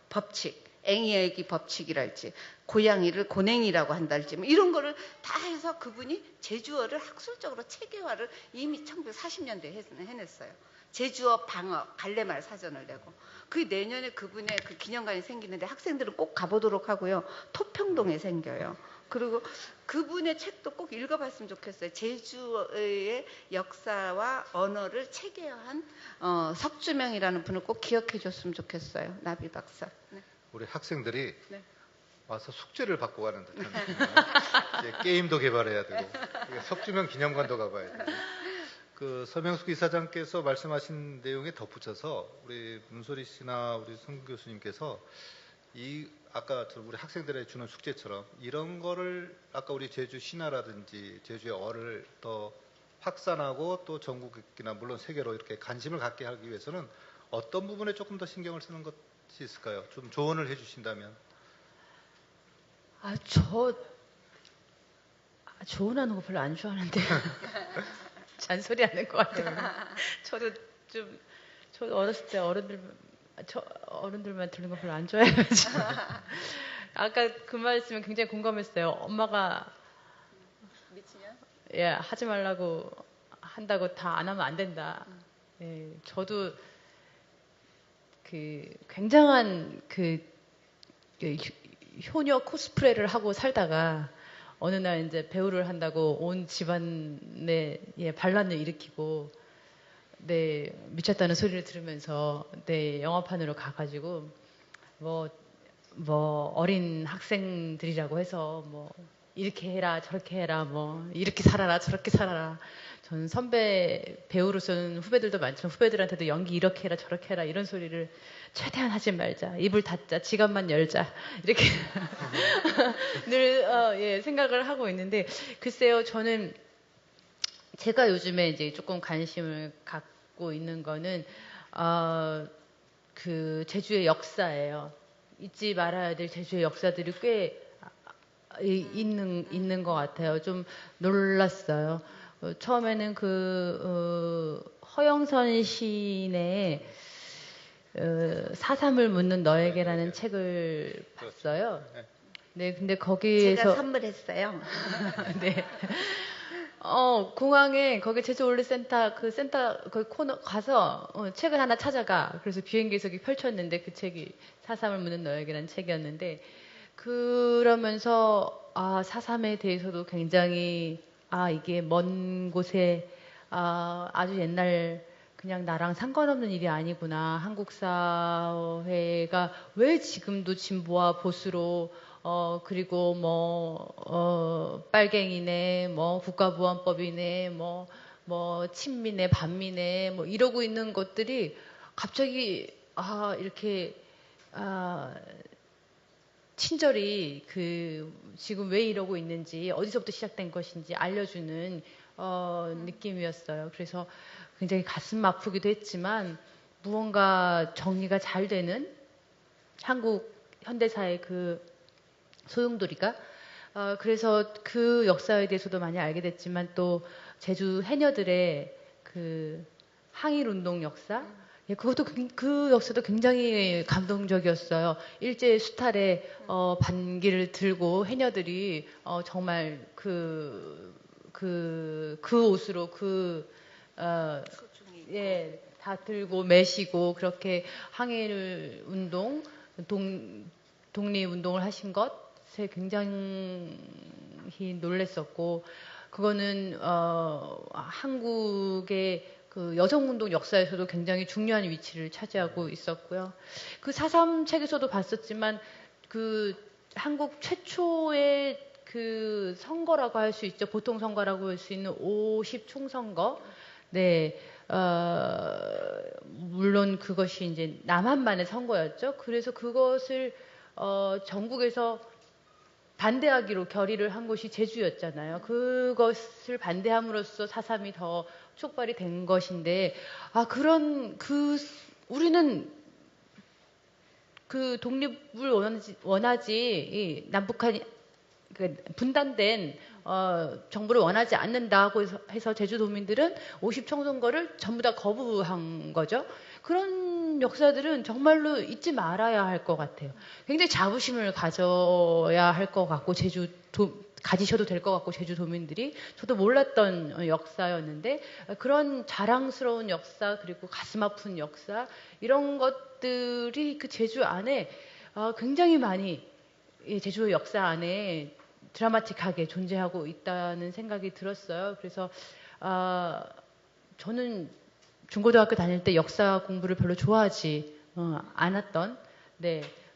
법칙, 앵이애기 법칙이랄지 고양이를 고냉이라고 한달지 뭐 이런 거를 다 해서 그분이 제주어를 학술적으로 체계화를 이미 1940년대에 해냈어요. 제주어 방어 갈래말 사전을 내고 그 내년에 그분의 그 기념관이 생기는데 학생들은 꼭 가보도록 하고요. 토평동에 생겨요. 그리고 그분의 책도 꼭 읽어봤으면 좋겠어요. 제주의 역사와 언어를 체계화한 석주명이라는 분을 꼭 기억해줬으면 좋겠어요. 나비 박사. 네. 우리 학생들이 네. 와서 숙제를 받고 가는 듯한 이제 게임도 개발해야 되고 석주명 기념관도 가봐야 되고 그 서명숙 이사장께서 말씀하신 내용에 덧붙여서 우리 문소리 씨나 우리 송 교수님께서 이 아까 우리 학생들에 주는 숙제처럼 이런 거를 아까 우리 제주 신화라든지 제주의 어를 더 확산하고 또 전국이나 물론 세계로 이렇게 관심을 갖게 하기 위해서는 어떤 부분에 조금 더 신경을 쓰는 것이 있을까요? 좀 조언을 해주신다면. 조언하는 거 별로 안 좋아하는데 잔소리 하는 것 같아요. 저도 어렸을 때 어른들만 들는 거 별로 안 좋아해가지고 아까 그 말씀에 굉장히 공감했어요. 엄마가 미치면? 예, 하지 말라고 한다고 다 안 하면 안 된다. 예, 저도 그 굉장한 효녀 코스프레를 하고 살다가 어느 날 이제 배우를 한다고 온 집안에 반란을 일으키고 미쳤다는 소리를 들으면서 영화판으로 가가지고 뭐 어린 학생들이라고 해서 뭐 이렇게 해라 저렇게 해라 뭐 이렇게 살아라 저렇게 살아라. 저는 선배 배우로서는 후배들도 많지만 후배들한테도 연기 이렇게 해라 저렇게 해라 이런 소리를 최대한 하지 말자. 입을 닫자. 지갑만 열자. 이렇게 늘 생각을 하고 있는데 글쎄요. 저는 제가 요즘에 이제 조금 관심을 갖고 있는 거는 그 제주의 역사예요. 잊지 말아야 될 제주의 역사들이 꽤 있는 것 같아요. 좀 놀랐어요. 처음에는 허영선 시인의 4.3을 묻는 너에게라는 책을 봤어요. 네, 근데 거기에서 제가 선물했어요. 네. 공항에 거기 제주올리센터 그 코너 가서 책을 하나 찾아가. 그래서 비행기석이 펼쳤는데 그 책이 4.3을 묻는 너에게라는 책이었는데 그러면서 4.3에 대해서도 굉장히 이게 먼 곳에 아주 옛날 그냥 나랑 상관없는 일이 아니구나. 한국 사회가 왜 지금도 진보와 보수로 그리고 빨갱이네, 국가보안법이네, 친미네, 반미네, 이러고 있는 것들이 갑자기 이렇게 친절히 지금 왜 이러고 있는지 어디서부터 시작된 것인지 알려주는 느낌이었어요. 그래서 굉장히 가슴 아프기도 했지만 무언가 정리가 잘 되는 한국 현대사의 그 소용돌이가 그래서 그 역사에 대해서도 많이 알게 됐지만 또 제주 해녀들의 그 항일운동 역사 그것도 그 역사도 굉장히 감동적이었어요. 일제 수탈에 반기를 들고 해녀들이 정말 그 옷으로 다 들고 매시고 그렇게 항일 운동, 독립 운동을 하신 것에 굉장히 놀랬었고 그거는 한국의 그 여성운동 역사에서도 굉장히 중요한 위치를 차지하고 있었고요. 그 4.3 책에서도 봤었지만 그 한국 최초의 그 선거라고 할 수 있죠. 보통 선거라고 할 수 있는 50 총선거. 네, 물론 물론 그것이 이제 남한만의 선거였죠. 그래서 그것을 전국에서 반대하기로 결의를 한 곳이 제주였잖아요. 그것을 반대함으로써 4.3이 더 촉발이 된 것인데, 우리는 그 독립을 원하지 이 남북한이 분단된 정부를 원하지 않는다고 해서 제주도민들은 50총선거를 전부 다 거부한 거죠. 그런 역사들은 정말로 잊지 말아야 할 것 같아요. 굉장히 자부심을 가져야 할 것 같고 가지셔도 될 것 같고 제주도민들이 저도 몰랐던 역사였는데 그런 자랑스러운 역사 그리고 가슴 아픈 역사 이런 것들이 그 제주 안에 굉장히 많이 제주의 역사 안에 드라마틱하게 존재하고 있다는 생각이 들었어요. 그래서 저는 중고등학교 다닐 때 역사 공부를 별로 좋아하지 않았던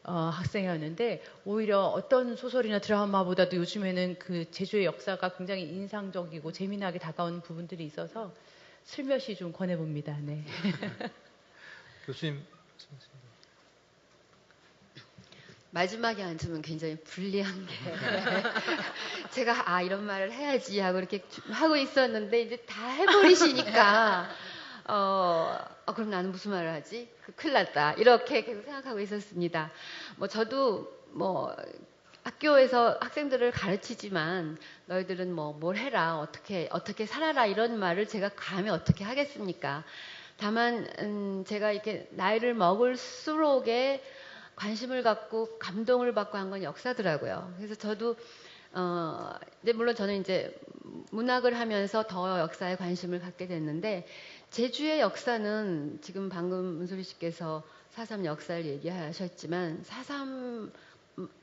학생이었는데 오히려 어떤 소설이나 드라마보다도 요즘에는 그 제주의 역사가 굉장히 인상적이고 재미나게 다가오는 부분들이 있어서 슬며시 좀 권해봅니다. 네. 교수님. 마지막에 앉으면 굉장히 불리한 게 제가 이런 말을 해야지 하고 이렇게 하고 있었는데 이제 다 해버리시니까 그럼 나는 무슨 말을 하지? 큰일 났다. 이렇게 계속 생각하고 있었습니다. 저도 학교에서 학생들을 가르치지만 너희들은 뭘 해라, 어떻게 살아라 이런 말을 제가 감히 어떻게 하겠습니까? 다만 제가 이렇게 나이를 먹을수록에 관심을 갖고 감동을 받고 한 건 역사더라고요. 그래서 저도 물론 저는 이제 문학을 하면서 더 역사에 관심을 갖게 됐는데 제주의 역사는 지금 방금 문소리 씨께서 4.3 역사를 얘기하셨지만 4.3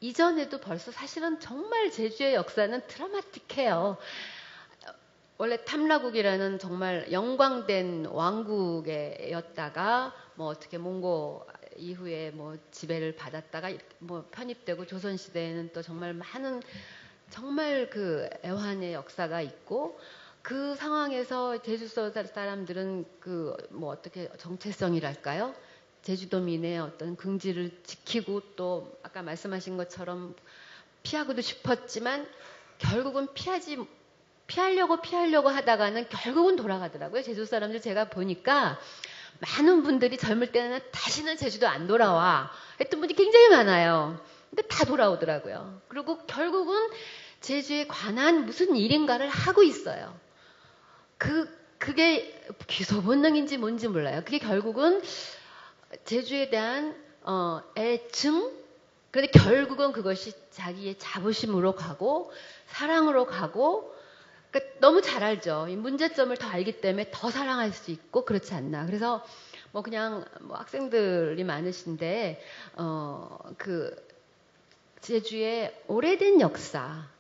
이전에도 벌써 사실은 정말 제주의 역사는 드라마틱해요. 원래 탐라국이라는 정말 영광된 왕국이었다가 어떻게 몽고 이후에 지배를 받았다가 편입되고 조선시대에는 또 정말 많은 정말 그 애환의 역사가 있고 그 상황에서 제주 사람들은 어떻게 정체성이랄까요? 제주도민의 어떤 긍지를 지키고 또 아까 말씀하신 것처럼 피하고도 싶었지만 결국은 피하려고 하다가는 결국은 돌아가더라고요. 제주 사람들 제가 보니까 많은 분들이 젊을 때는 다시는 제주도 안 돌아와 했던 분이 굉장히 많아요. 근데 다 돌아오더라고요. 그리고 결국은 제주에 관한 무슨 일인가를 하고 있어요. 그게 기소 본능인지 뭔지 몰라요. 그게 결국은 제주에 대한 애증. 그런데 결국은 그것이 자기의 자부심으로 가고 사랑으로 가고. 그러니까 너무 잘 알죠. 이 문제점을 더 알기 때문에 더 사랑할 수 있고 그렇지 않나. 그래서 그냥 학생들이 많으신데 제주의 오래된 역사.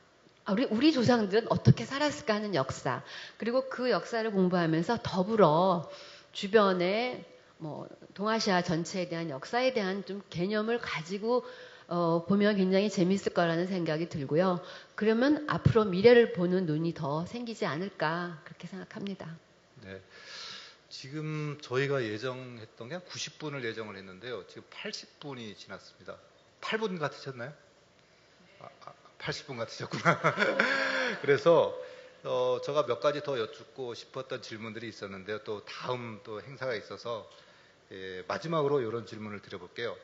우리 조상들은 어떻게 살았을까 하는 역사. 그리고 그 역사를 공부하면서 더불어 주변에 동아시아 전체에 대한 역사에 대한 좀 개념을 가지고 보면 굉장히 재밌을 거라는 생각이 들고요. 그러면 앞으로 미래를 보는 눈이 더 생기지 않을까 그렇게 생각합니다. 네. 지금 저희가 예정했던 게 한 90분을 예정을 했는데요. 지금 80분이 지났습니다. 8분 같으셨나요? 80분 같으셨구나. 그래서 제가 몇 가지 더 여쭙고 싶었던 질문들이 있었는데요. 또 다음 또 행사가 있어서 마지막으로 이런 질문을 드려볼게요.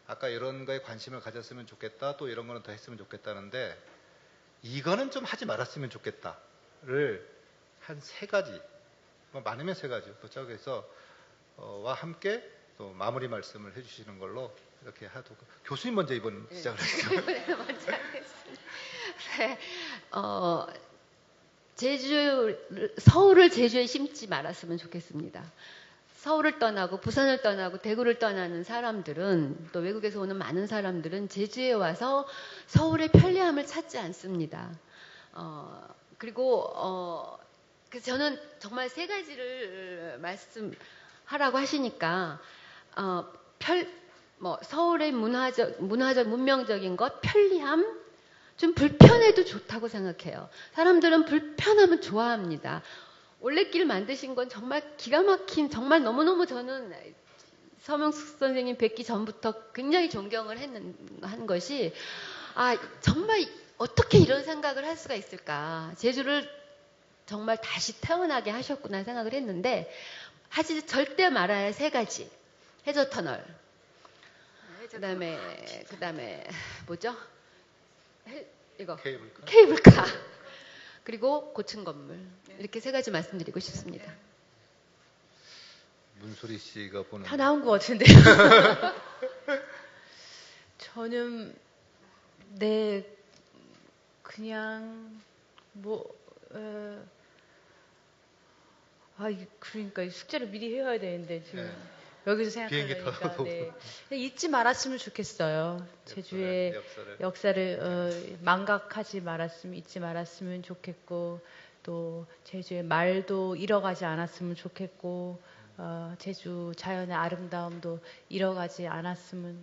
아까 이런 거에 관심을 가졌으면 좋겠다, 또 이런 거는 더 했으면 좋겠다는데 이거는 좀 하지 말았으면 좋겠다를 한 3가지, 많으면 3가지 도착해서 와 함께 또 마무리 말씀을 해주시는 걸로 이렇게 하도록. 교수님 먼저 이번 시작을 하시죠. 이번에는 먼저 하겠습니다. 네, 서울을 제주에 심지 말았으면 좋겠습니다. 서울을 떠나고 부산을 떠나고 대구를 떠나는 사람들은 또 외국에서 오는 많은 사람들은 제주에 와서 서울의 편리함을 찾지 않습니다. 그리고 그래서 저는 정말 3가지를 말씀하라고 하시니까 서울의 문화적 문명적인 것, 편리함, 좀 불편해도 좋다고 생각해요. 사람들은 불편함을 좋아합니다. 올레길 만드신 건 정말 기가 막힌, 정말 너무너무 저는 서명숙 선생님 뵙기 전부터 굉장히 존경을 한 것이 정말 어떻게 이런 생각을 할 수가 있을까. 제주를 정말 다시 태어나게 하셨구나 생각을 했는데 하지 절대 말아야 할 3가지. 해저터널. 그다음에 뭐죠? 이거 케이블카. 그리고 고층 건물. 이렇게 3가지 말씀드리고 싶습니다. 문소리 씨가 보는 다 나온 것 같은데요. 저는 그냥 그러니까 숙제를 미리 해야 되는데 지금 여기서 비행기 생각하려니까 타고 그냥 잊지 말았으면 좋겠어요. 제주의 역사를 망각하지 말았으면, 잊지 말았으면 좋겠고, 또 제주의 말도 잃어가지 않았으면 좋겠고, 제주 자연의 아름다움도 잃어가지 않았으면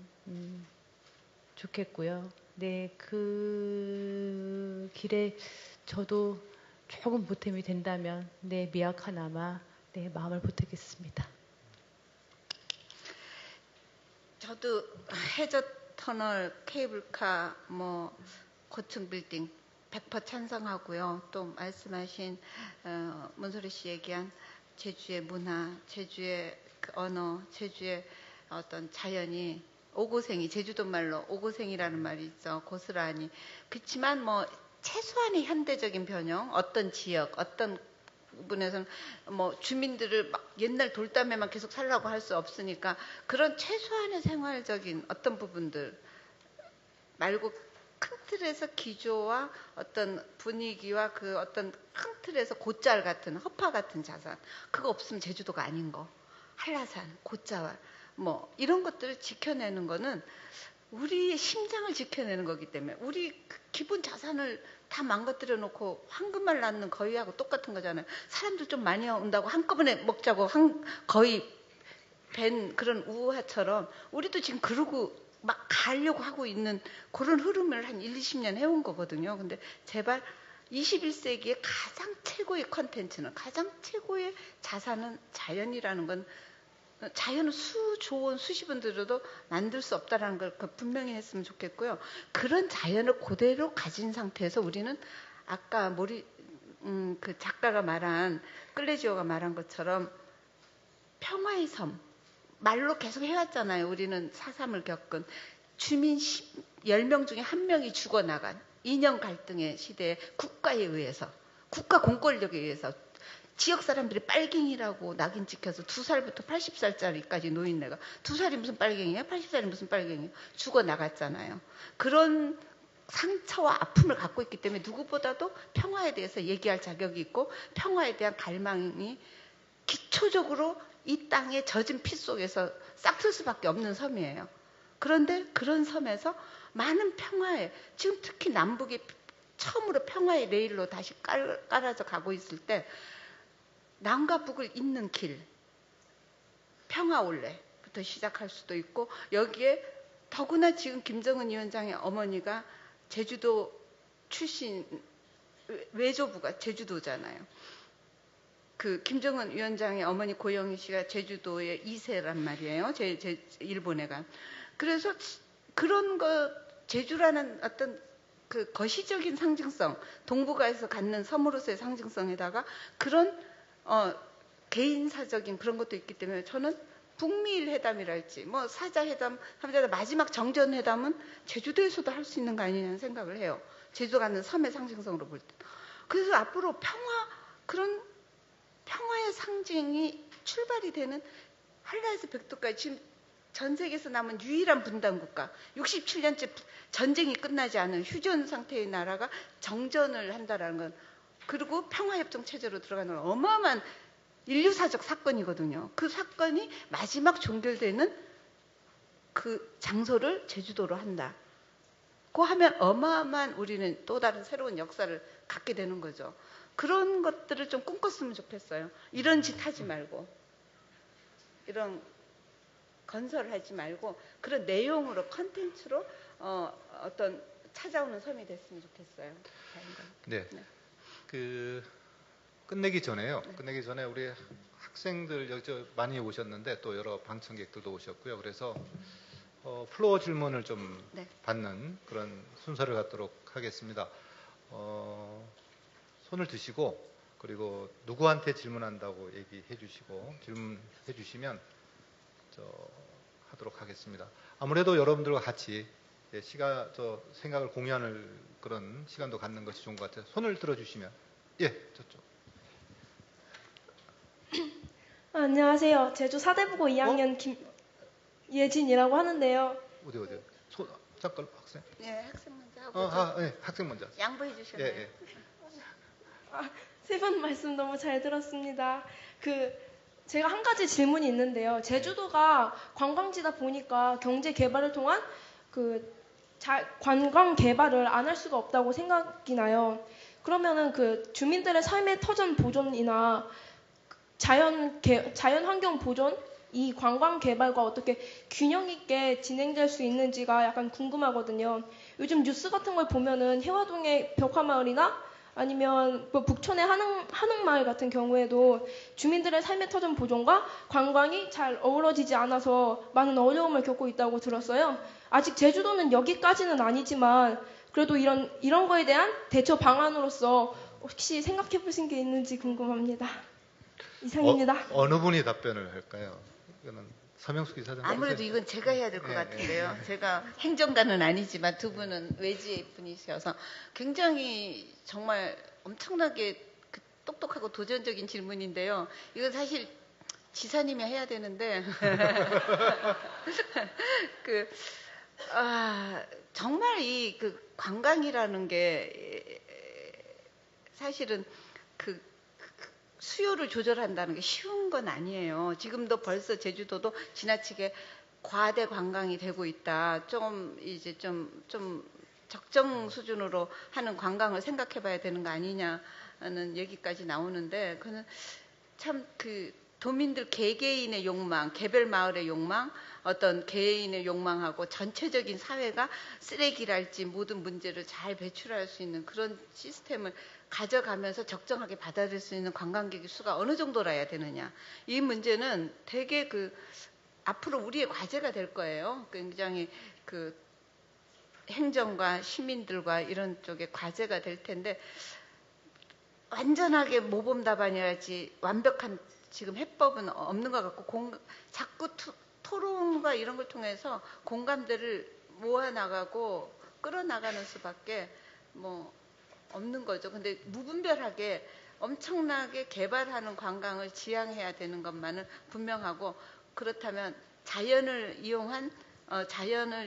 좋겠고요. 네, 그 길에 저도 조금 보탬이 된다면 미약하나마 마음을 보태겠습니다. 저도 해저 터널, 케이블카, 고층 빌딩 100% 찬성하고요. 또 말씀하신 문소리 씨 얘기한 제주의 문화, 제주의 그 언어, 제주의 어떤 자연이 오고생이, 제주도 말로 오고생이라는 말이 있죠. 고스란히. 그렇지만 최소한의 현대적인 변형, 어떤 지역, 어떤 부분에서는 주민들을 막 옛날 돌담에만 계속 살라고 할 수 없으니까 그런 최소한의 생활적인 어떤 부분들 말고 큰 틀에서 기조와 어떤 분위기와 그 어떤 큰 틀에서 곶잘 같은 허파 같은 자산, 그거 없으면 제주도가 아닌 거, 한라산, 곶자왈 이런 것들을 지켜내는 거는 우리의 심장을 지켜내는 거기 때문에 우리 기본 자산을 다 망가뜨려 놓고 황금알 낳는 거위하고 똑같은 거잖아요. 사람들 좀 많이 온다고 한꺼번에 먹자고 거의 밴 그런 우화처럼 우리도 지금 그러고 막 가려고 하고 있는 그런 흐름을 한 1, 20년 해온 거거든요. 근데 제발 21세기의 가장 최고의 컨텐츠는, 가장 최고의 자산은 자연이라는 건, 자연은 수조원 수십원 들여도 만들 수 없다는 걸 분명히 했으면 좋겠고요. 그런 자연을 그대로 가진 상태에서 우리는 아까 그 작가가 말한, 클레지오가 말한 것처럼 평화의 섬, 말로 계속 해왔잖아요. 우리는 4.3을 겪은 주민 10명 중에 1명이 죽어나간 이념 갈등의 시대에 국가에 의해서, 국가 공권력에 의해서 지역 사람들이 빨갱이라고 낙인 찍혀서 2살부터 80살짜리까지 노인네가 2살이 무슨 빨갱이야? 80살이 무슨 빨갱이야? 죽어나갔잖아요. 그런 상처와 아픔을 갖고 있기 때문에 누구보다도 평화에 대해서 얘기할 자격이 있고 평화에 대한 갈망이 기초적으로 이 땅의 젖은 피 속에서 싹틀 수밖에 없는 섬이에요. 그런데 그런 섬에서 많은 평화에, 지금 특히 남북이 처음으로 평화의 레일로 다시 깔아져 가고 있을 때 남과 북을 잇는 길, 평화올레부터 시작할 수도 있고, 여기에 더구나 지금 김정은 위원장의 어머니가 제주도 출신, 외조부가 제주도잖아요. 그 김정은 위원장의 어머니 고영희 씨가 제주도의 2세란 말이에요. 일본에 간. 그래서 그런 제주라는 어떤 그 거시적인 상징성, 동북아에서 갖는 섬으로서의 상징성에다가 그런 개인사적인 그런 것도 있기 때문에 저는 북미일 회담이랄지 사자회담, 마지막 정전회담은 제주도에서도 할 수 있는 거 아니냐는 생각을 해요. 제주도 갖는 섬의 상징성으로 볼 때. 그래서 앞으로 그런 평화의 상징이 출발이 되는 한라에서 백도까지 지금 전 세계에서 남은 유일한 분단국가, 67년째 전쟁이 끝나지 않은 휴전 상태의 나라가 정전을 한다라는 건, 그리고 평화협정 체제로 들어가는 건 어마어마한 인류사적 사건이거든요. 그 사건이 마지막 종결되는 그 장소를 제주도로 한다. 고 하면 어마어마한 우리는 또 다른 새로운 역사를 갖게 되는 거죠. 그런 것들을 좀 꿈꿨으면 좋겠어요. 이런 짓 하지 말고, 이런 건설을 하지 말고 그런 내용으로, 컨텐츠로 어떤 찾아오는 섬이 됐으면 좋겠어요. 네. 그 끝내기 전에요. 끝내기 전에 우리 학생들 여기 많이 오셨는데 또 여러 방청객들도 오셨고요. 그래서 플로어 질문을 좀 네. 받는 그런 순서를 갖도록 하겠습니다. 손을 드시고 그리고 누구한테 질문한다고 얘기해 주시고 질문해 주시면 하도록 하겠습니다. 아무래도 여러분들과 같이 생각을 공유하는 그런 시간도 갖는 것이 좋은 것 같아요. 손을 들어주시면 저쪽. 안녕하세요. 제주 사대부고 2학년 김예진이라고 하는데요. 어디 잠깐 학생. 네, 학생 먼저 하고 학생 먼저. 양보해 주셨네요. 예. 세 분 말씀 너무 잘 들었습니다. 제가 한 가지 질문이 있는데요. 제주도가 관광지다 보니까 경제 개발을 통한 관광 개발을 안 할 수가 없다고 생각이 나요. 그러면은 주민들의 삶의 터전 보존이나 자연 환경 보존, 이 관광 개발과 어떻게 균형 있게 진행될 수 있는지가 약간 궁금하거든요. 요즘 뉴스 같은 걸 보면은 해화동의 벽화마을이나 아니면 북촌의 한옥마을 같은 경우에도 주민들의 삶의 터전 보존과 관광이 잘 어우러지지 않아서 많은 어려움을 겪고 있다고 들었어요. 아직 제주도는 여기까지는 아니지만 그래도 이런 거에 대한 대처 방안으로서 혹시 생각해 보신 게 있는지 궁금합니다. 이상입니다. 어느 분이 답변을 할까요? 이거는 서명숙 이사장. 아무래도 이건 제가 해야 될 것 같은데요. 제가 행정가는 아니지만 두 분은 외지 분이셔서 굉장히 정말 엄청나게 똑똑하고 도전적인 질문인데요. 이건 사실 지사님이 해야 되는데 정말 이 관광이라는 게 사실은 수요를 조절한다는 게 쉬운 건 아니에요. 지금도 벌써 제주도도 지나치게 과대 관광이 되고 있다. 이제 좀 적정 수준으로 하는 관광을 생각해 봐야 되는 거 아니냐는 얘기까지 나오는데, 그는 참 도민들 개개인의 욕망, 개별 마을의 욕망, 어떤 개인의 욕망하고 전체적인 사회가 쓰레기랄지 모든 문제를 잘 배출할 수 있는 그런 시스템을 가져가면서 적정하게 받아들일 수 있는 관광객의 수가 어느 정도라야 되느냐. 이 문제는 되게 앞으로 우리의 과제가 될 거예요. 굉장히 행정과 시민들과 이런 쪽에 과제가 될 텐데, 완전하게 모범 답안이랄지 완벽한 지금 해법은 없는 것 같고, 자꾸 토론과 이런 걸 통해서 공감대를 모아나가고 끌어나가는 수밖에 없는 거죠. 근데 무분별하게 엄청나게 개발하는 관광을 지향해야 되는 것만은 분명하고, 그렇다면 자연을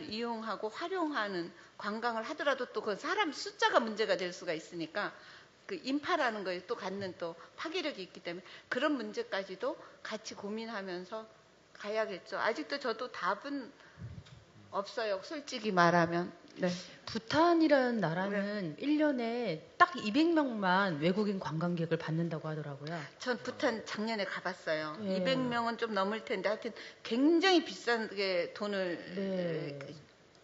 이용하고 활용하는 관광을 하더라도 또 그 사람 숫자가 문제가 될 수가 있으니까, 인파라는 거에 또 갖는 또 파괴력이 있기 때문에 그런 문제까지도 같이 고민하면서 가야겠죠. 아직도 저도 답은 없어요. 솔직히 말하면. 네. 부탄이라는 나라는 1년에 딱 200명만 외국인 관광객을 받는다고 하더라고요. 전 부탄 작년에 가봤어요. 네. 200명은 좀 넘을 텐데 하여튼 굉장히 비싼게 돈을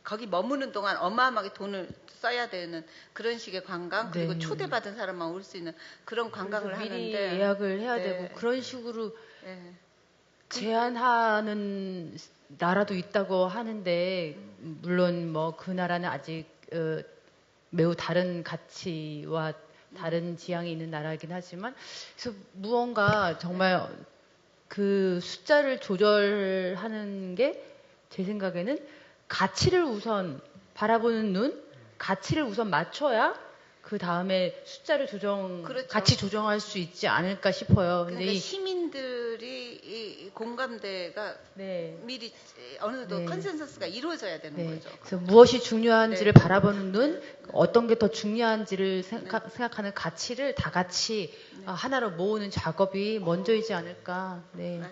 거기 머무는 동안 어마어마하게 돈을 써야 되는 그런 식의 관광, 그리고 네. 초대받은 사람만 올 수 있는 그런 관광을 미리 하는데 예약을 해야 네. 되고 그런 식으로 네. 제한하는 나라도 있다고 하는데, 물론 그 나라는 아직 매우 다른 가치와 다른 지향이 있는 나라이긴 하지만, 그래서 무언가 정말 그 숫자를 조절하는 게 제 생각에는 가치를 우선 바라보는 눈, 가치를 우선 맞춰야 그 다음에 숫자를 그렇죠. 같이 조정할 수 있지 않을까 싶어요. 근데 그러니까 시민들이 이 공감대가 네. 미리 어느 정도 컨센서스가 이루어져야 되는 네. 거죠. 그래서 무엇이 중요한지를 네. 바라보는 눈, 어떤 게 더 중요한지를 생각하는 가치를 다 같이 하나로 모으는 작업이 먼저이지 않을까. 네.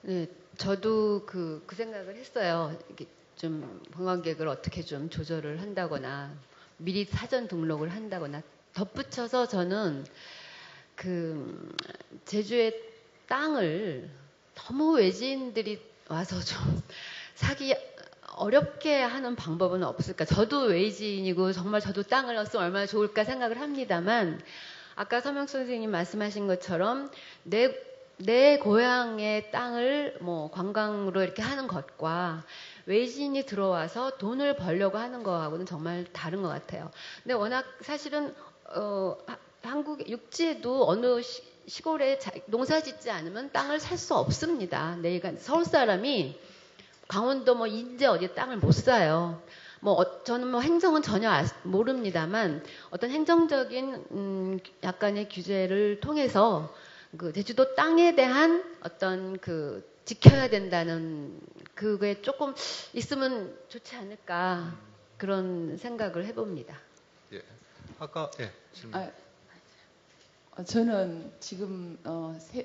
네, 저도 그 생각을 했어요. 이게 좀 관광객을 어떻게 좀 조절을 한다거나 미리 사전 등록을 한다거나. 덧붙여서 저는 제주의 땅을 너무 외지인들이 와서 좀 사기 어렵게 하는 방법은 없을까. 저도 외지인이고 정말 저도 땅을 얻으면 얼마나 좋을까 생각을 합니다만, 아까 서명수 선생님 말씀하신 것처럼 내 내 고향의 땅을 뭐 관광으로 이렇게 하는 것과 외지인이 들어와서 돈을 벌려고 하는 거하고는 정말 다른 것 같아요. 근데 워낙 사실은 한국 육지에도 어느 시골에 농사 짓지 않으면 땅을 살 수 없습니다. 내가 서울 사람이 강원도 뭐 인제 어디 땅을 못 사요. 저는 뭐 행정은 전혀 모릅니다만 어떤 행정적인 약간의 규제를 통해서 그 제주도 땅에 대한 어떤 그 지켜야 된다는 그게 조금 있으면 좋지 않을까 그런 생각을 해봅니다. 예. 아까 예. 질문. 저는 지금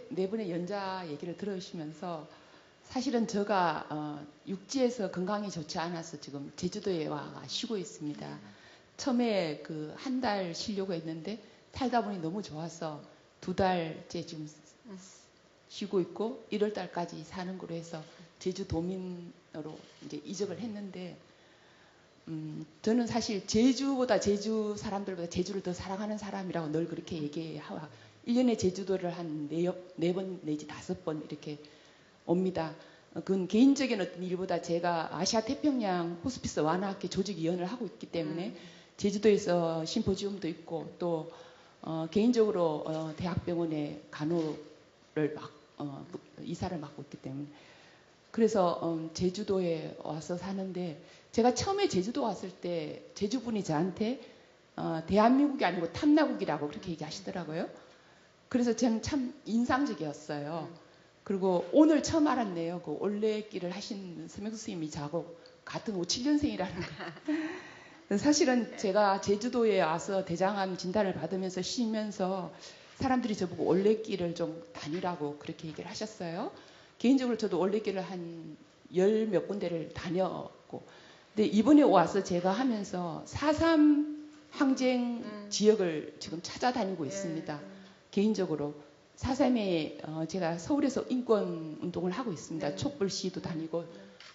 네 분의 연자 얘기를 들으시면서 사실은 제가 육지에서 건강이 좋지 않아서 지금 제주도에 와 쉬고 있습니다. 처음에 그 한 달 쉬려고 했는데 살다 보니 너무 좋아서 2달째 지금 쉬고 있고 1월 달까지 사는 걸로 해서 제주도민으로 이제 이적을 했는데 저는 사실 제주보다 제주 사람들보다 제주를 더 사랑하는 사람이라고 늘 그렇게 얘기하고 1년에 제주도를 한 4번 내지 5번 이렇게 옵니다. 그건 개인적인 어떤 일보다 제가 아시아 태평양 호스피스 완화학회 조직위원을 하고 있기 때문에 제주도에서 심포지움도 있고 또 개인적으로 대학병원에 간호를 이사를 맡고 있기 때문에 그래서 제주도에 와서 사는데 제가 처음에 제주도 왔을 때 제주분이 저한테 대한민국이 아니고 탐나국이라고 그렇게 얘기하시더라고요. 그래서 저는 참 인상적이었어요. 그리고 오늘 처음 알았네요. 그 올레길을 하신 서명수 스님이 저하고 같은 57년생이라는 거. 사실은 제가 제주도에 와서 대장암 진단을 받으면서 쉬면서 사람들이 저보고 올레길을 좀 다니라고 그렇게 얘기를 하셨어요. 개인적으로 저도 올레길을 한 10몇 군데를 다녔고 근데 이번에 와서 제가 하면서 4.3 항쟁 지역을 지금 찾아다니고 있습니다. 개인적으로 4.3에 제가 서울에서 인권 운동을 하고 있습니다. 촛불 시위도 다니고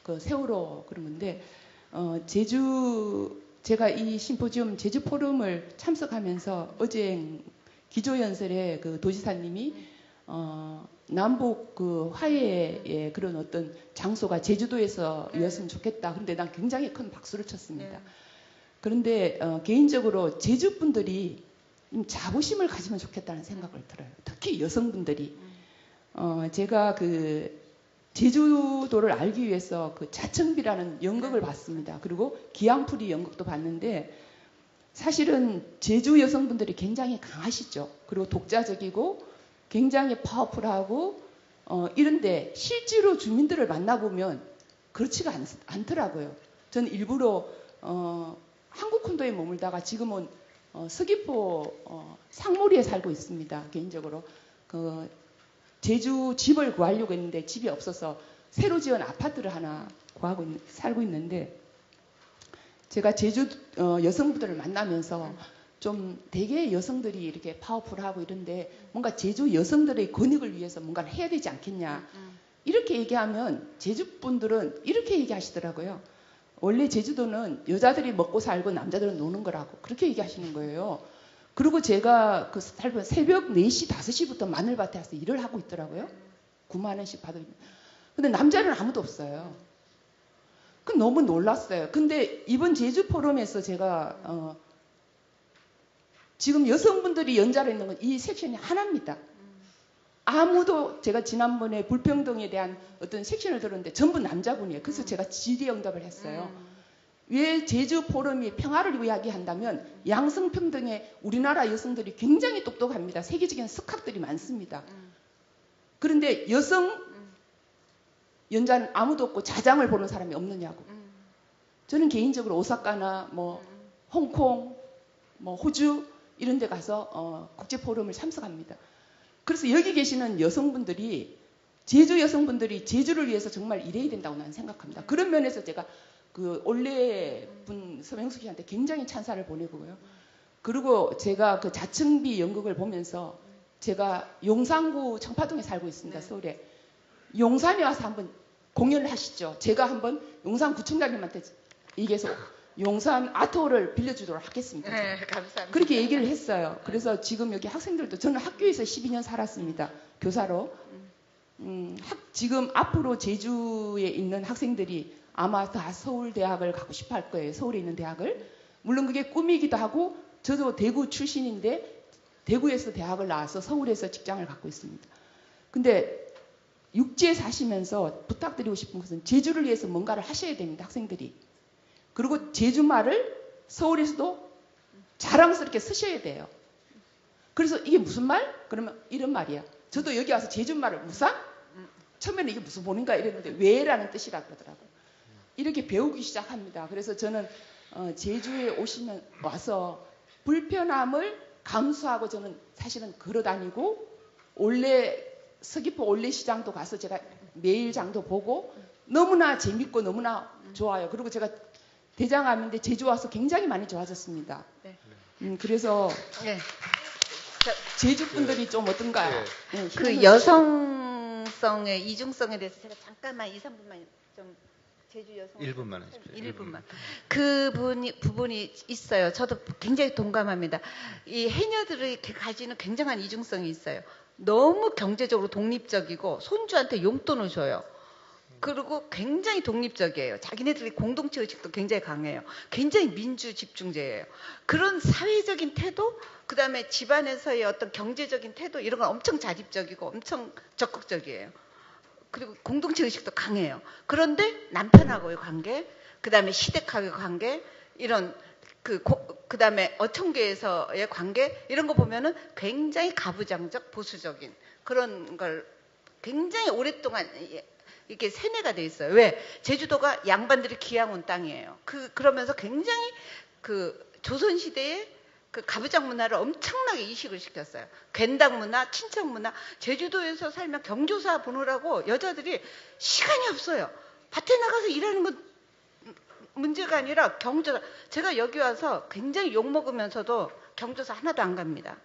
그 세월호 그런 건데 제가 이 심포지움 제주 포럼을 참석하면서 어제 기조연설에 그 도지사님이 남북 그 화해의 그런 어떤 장소가 제주도에서였으면 좋겠다. 그런데 난 굉장히 큰 박수를 쳤습니다. 그런데 개인적으로 제주 분들이 자부심을 가지면 좋겠다는 생각을 들어요. 특히 여성분들이 제가 그 제주도를 알기 위해서 그 자청비라는 연극을 봤습니다. 그리고 기양풀이 연극도 봤는데 사실은 제주 여성분들이 굉장히 강하시죠. 그리고 독자적이고 굉장히 파워풀하고 이런데 실제로 주민들을 만나보면 그렇지가 않더라고요. 저는 일부러 한국콘도에 머물다가 지금은 서귀포 상무리에 살고 있습니다. 개인적으로 그 제주 집을 구하려고 했는데 집이 없어서 새로 지은 아파트를 하나 구하고 살고 있는데 제가 제주 여성분들을 만나면서 좀 되게 여성들이 이렇게 파워풀하고 이런데 뭔가 제주 여성들의 권익을 위해서 뭔가를 해야 되지 않겠냐 이렇게 얘기하면 제주분들은 이렇게 얘기하시더라고요. 원래 제주도는 여자들이 먹고 살고 남자들은 노는 거라고 그렇게 얘기하시는 거예요. 그리고 제가 그 살면 새벽 4시, 5시부터 마늘밭에 와서 일을 하고 있더라고요. 9만 원씩 받으면. 근데 남자는 아무도 없어요. 그 너무 놀랐어요. 근데 이번 제주 포럼에서 제가 지금 여성분들이 연자로 있는 건 이 섹션이 하나입니다. 아무도 제가 지난번에 불평등에 대한 어떤 섹션을 들었는데 전부 남자분이에요. 그래서 제가 질의응답을 했어요. 왜 제주 포럼이 평화를 이야기한다면 양성평등에 우리나라 여성들이 굉장히 똑똑합니다. 세계적인 석학들이 많습니다. 그런데 여성 연자는 아무도 없고 자장을 보는 사람이 없느냐고. 저는 개인적으로 오사카나 뭐 홍콩, 뭐 호주 이런 데 가서 국제 포럼을 참석합니다. 그래서 여기 계시는 여성분들이 제주 여성분들이 제주를 위해서 정말 일해야 된다고 나는 생각합니다. 그런 면에서 제가 그 올레 분 서명숙 씨한테 굉장히 찬사를 보내고요. 그리고 제가 그 자청비 연극을 보면서 제가 용산구 청파동에 살고 있습니다. 서울에. 용산에 와서 한번 공연을 하시죠. 제가 한번 용산구청장님한테 얘기해서 용산 아트홀을 빌려주도록 하겠습니다. 네, 감사합니다. 그렇게 얘기를 했어요. 그래서 지금 여기 학생들도 저는 학교에서 12년 살았습니다. 교사로 지금 앞으로 제주에 있는 학생들이 아마 다 서울대학을 가고 싶어 할 거예요. 서울에 있는 대학을. 물론 그게 꿈이기도 하고 저도 대구 출신인데 대구에서 대학을 나와서 서울에서 직장을 갖고 있습니다. 근데 육지에 사시면서 부탁드리고 싶은 것은 제주를 위해서 뭔가를 하셔야 됩니다. 학생들이. 그리고 제주말을 서울에서도 자랑스럽게 쓰셔야 돼요. 그래서 이게 무슨 말? 그러면 이런 말이야. 저도 여기 와서 제주말을 무사? 처음에는 이게 무슨 본인가 이랬는데 왜라는 뜻이라 그러더라고요. 이렇게 배우기 시작합니다. 그래서 저는 제주에 오시면 와서 불편함을 감수하고 저는 사실은 걸어다니고 서귀포 올레시장도 가서 제가 매일 장도 보고 너무나 재밌고 너무나 좋아요. 그리고 제가 대장암인데 제주 와서 굉장히 많이 좋아졌습니다. 네. 그래서 네. 제주 분들이 좀 어떤가요? 네, 그 여성성의 이중성에 대해서 제가 잠깐만 2, 3분만 좀 제주 여성 1분만 하십시오. 1분만. 부분이 있어요. 저도 굉장히 동감합니다. 이 해녀들이 가지는 굉장한 이중성이 있어요. 너무 경제적으로 독립적이고 손주한테 용돈을 줘요. 그리고 굉장히 독립적이에요. 자기네들이 공동체 의식도 굉장히 강해요. 굉장히 민주 집중제예요. 그런 사회적인 태도, 그 다음에 집안에서의 어떤 경제적인 태도 이런 건 엄청 자립적이고 엄청 적극적이에요. 그리고 공동체 의식도 강해요. 그런데 남편하고의 관계, 그 다음에 시댁하고의 관계, 이런 그 다음에 어촌계에서의 관계 이런 거 보면은 굉장히 가부장적 보수적인 그런 걸 굉장히 오랫동안 이렇게 세뇌가 돼 있어요. 왜? 제주도가 양반들이 기양 온 땅이에요. 그러면서 굉장히 그 조선시대에 그 가부장 문화를 엄청나게 이식을 시켰어요. 괜당 문화, 친척 문화. 제주도에서 살면 경조사 보느라고 여자들이 시간이 없어요. 밭에 나가서 일하는 건 문제가 아니라 경조사. 제가 여기 와서 굉장히 욕먹으면서도 경조사 하나도 안 갑니다.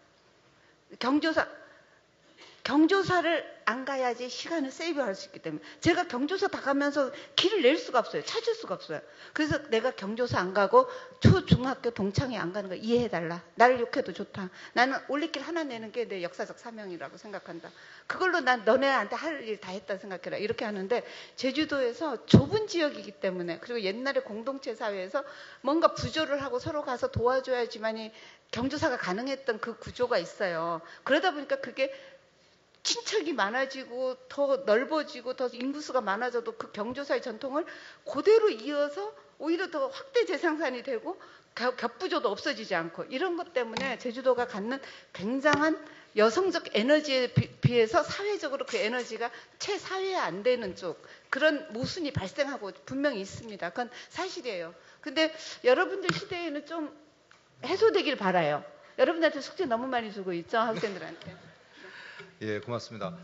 경조사를 안 가야지 시간을 세이브할 수 있기 때문에 제가 경조사 다 가면서 길을 낼 수가 없어요. 찾을 수가 없어요. 그래서 내가 경조사 안 가고 초중학교 동창회 안 가는 거 이해해달라. 나를 욕해도 좋다. 나는 올레길 하나 내는 게 내 역사적 사명이라고 생각한다. 그걸로 난 너네한테 할 일 다 했다 생각해라. 이렇게 하는데 제주도에서 좁은 지역이기 때문에 그리고 옛날에 공동체 사회에서 뭔가 부조를 하고 서로 가서 도와줘야지만이 경조사가 가능했던 그 구조가 있어요. 그러다 보니까 그게 친척이 많아지고 더 넓어지고 더 인구수가 많아져도 그 경조사의 전통을 그대로 이어서 오히려 더 확대 재생산이 되고 겹부조도 없어지지 않고 이런 것 때문에 제주도가 갖는 굉장한 여성적 에너지에 비해서 사회적으로 그 에너지가 최사회에 안 되는 쪽 그런 모순이 발생하고 분명히 있습니다. 그건 사실이에요. 근데 여러분들 시대에는 좀 해소되길 바라요. 여러분들한테 숙제 너무 많이 주고 있죠, 학생들한테. 예, 고맙습니다.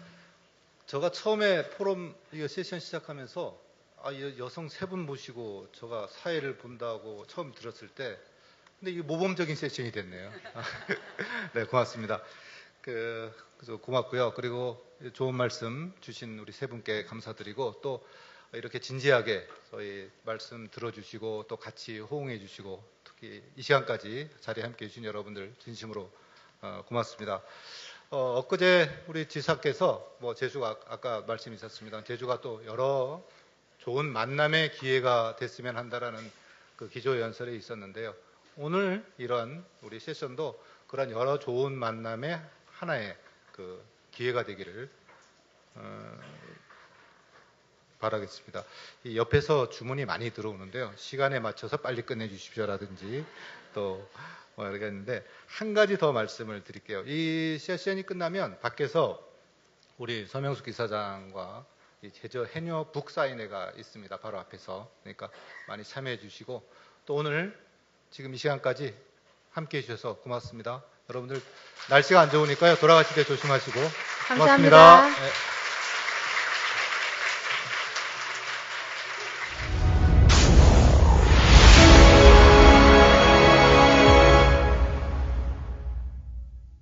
제가 처음에 포럼 이거 세션 시작하면서 여성 세 분 모시고 제가 사회를 본다고 처음 들었을 때 근데 이게 모범적인 세션이 됐네요. 네, 고맙습니다. 그래서 고맙고요. 그리고 좋은 말씀 주신 우리 세 분께 감사드리고 또 이렇게 진지하게 저희 말씀 들어주시고 또 같이 호응해 주시고 특히 이 시간까지 자리에 함께해 주신 여러분들 진심으로 고맙습니다. 엊그제 우리 지사께서 제주가 아까 말씀이 있었습니다. 제주가 또 여러 좋은 만남의 기회가 됐으면 한다라는 그 기조연설에 있었는데요. 오늘 이런 우리 세션도 그런 여러 좋은 만남의 하나의 그 기회가 되기를 바라겠습니다. 이 옆에서 주문이 많이 들어오는데요. 시간에 맞춰서 빨리 끝내주십시오라든지 또 이렇게 했는데 한 가지 더 말씀을 드릴게요. 이 세션이 끝나면 밖에서 우리 서명숙 기사장과 이 제주 해녀 북사인회가 있습니다. 바로 앞에서. 그러니까 많이 참여해 주시고 또 오늘 지금 이 시간까지 함께해 주셔서 고맙습니다. 여러분들 날씨가 안 좋으니까요. 돌아가실 때 조심하시고 감사합니다. 고맙습니다. 네.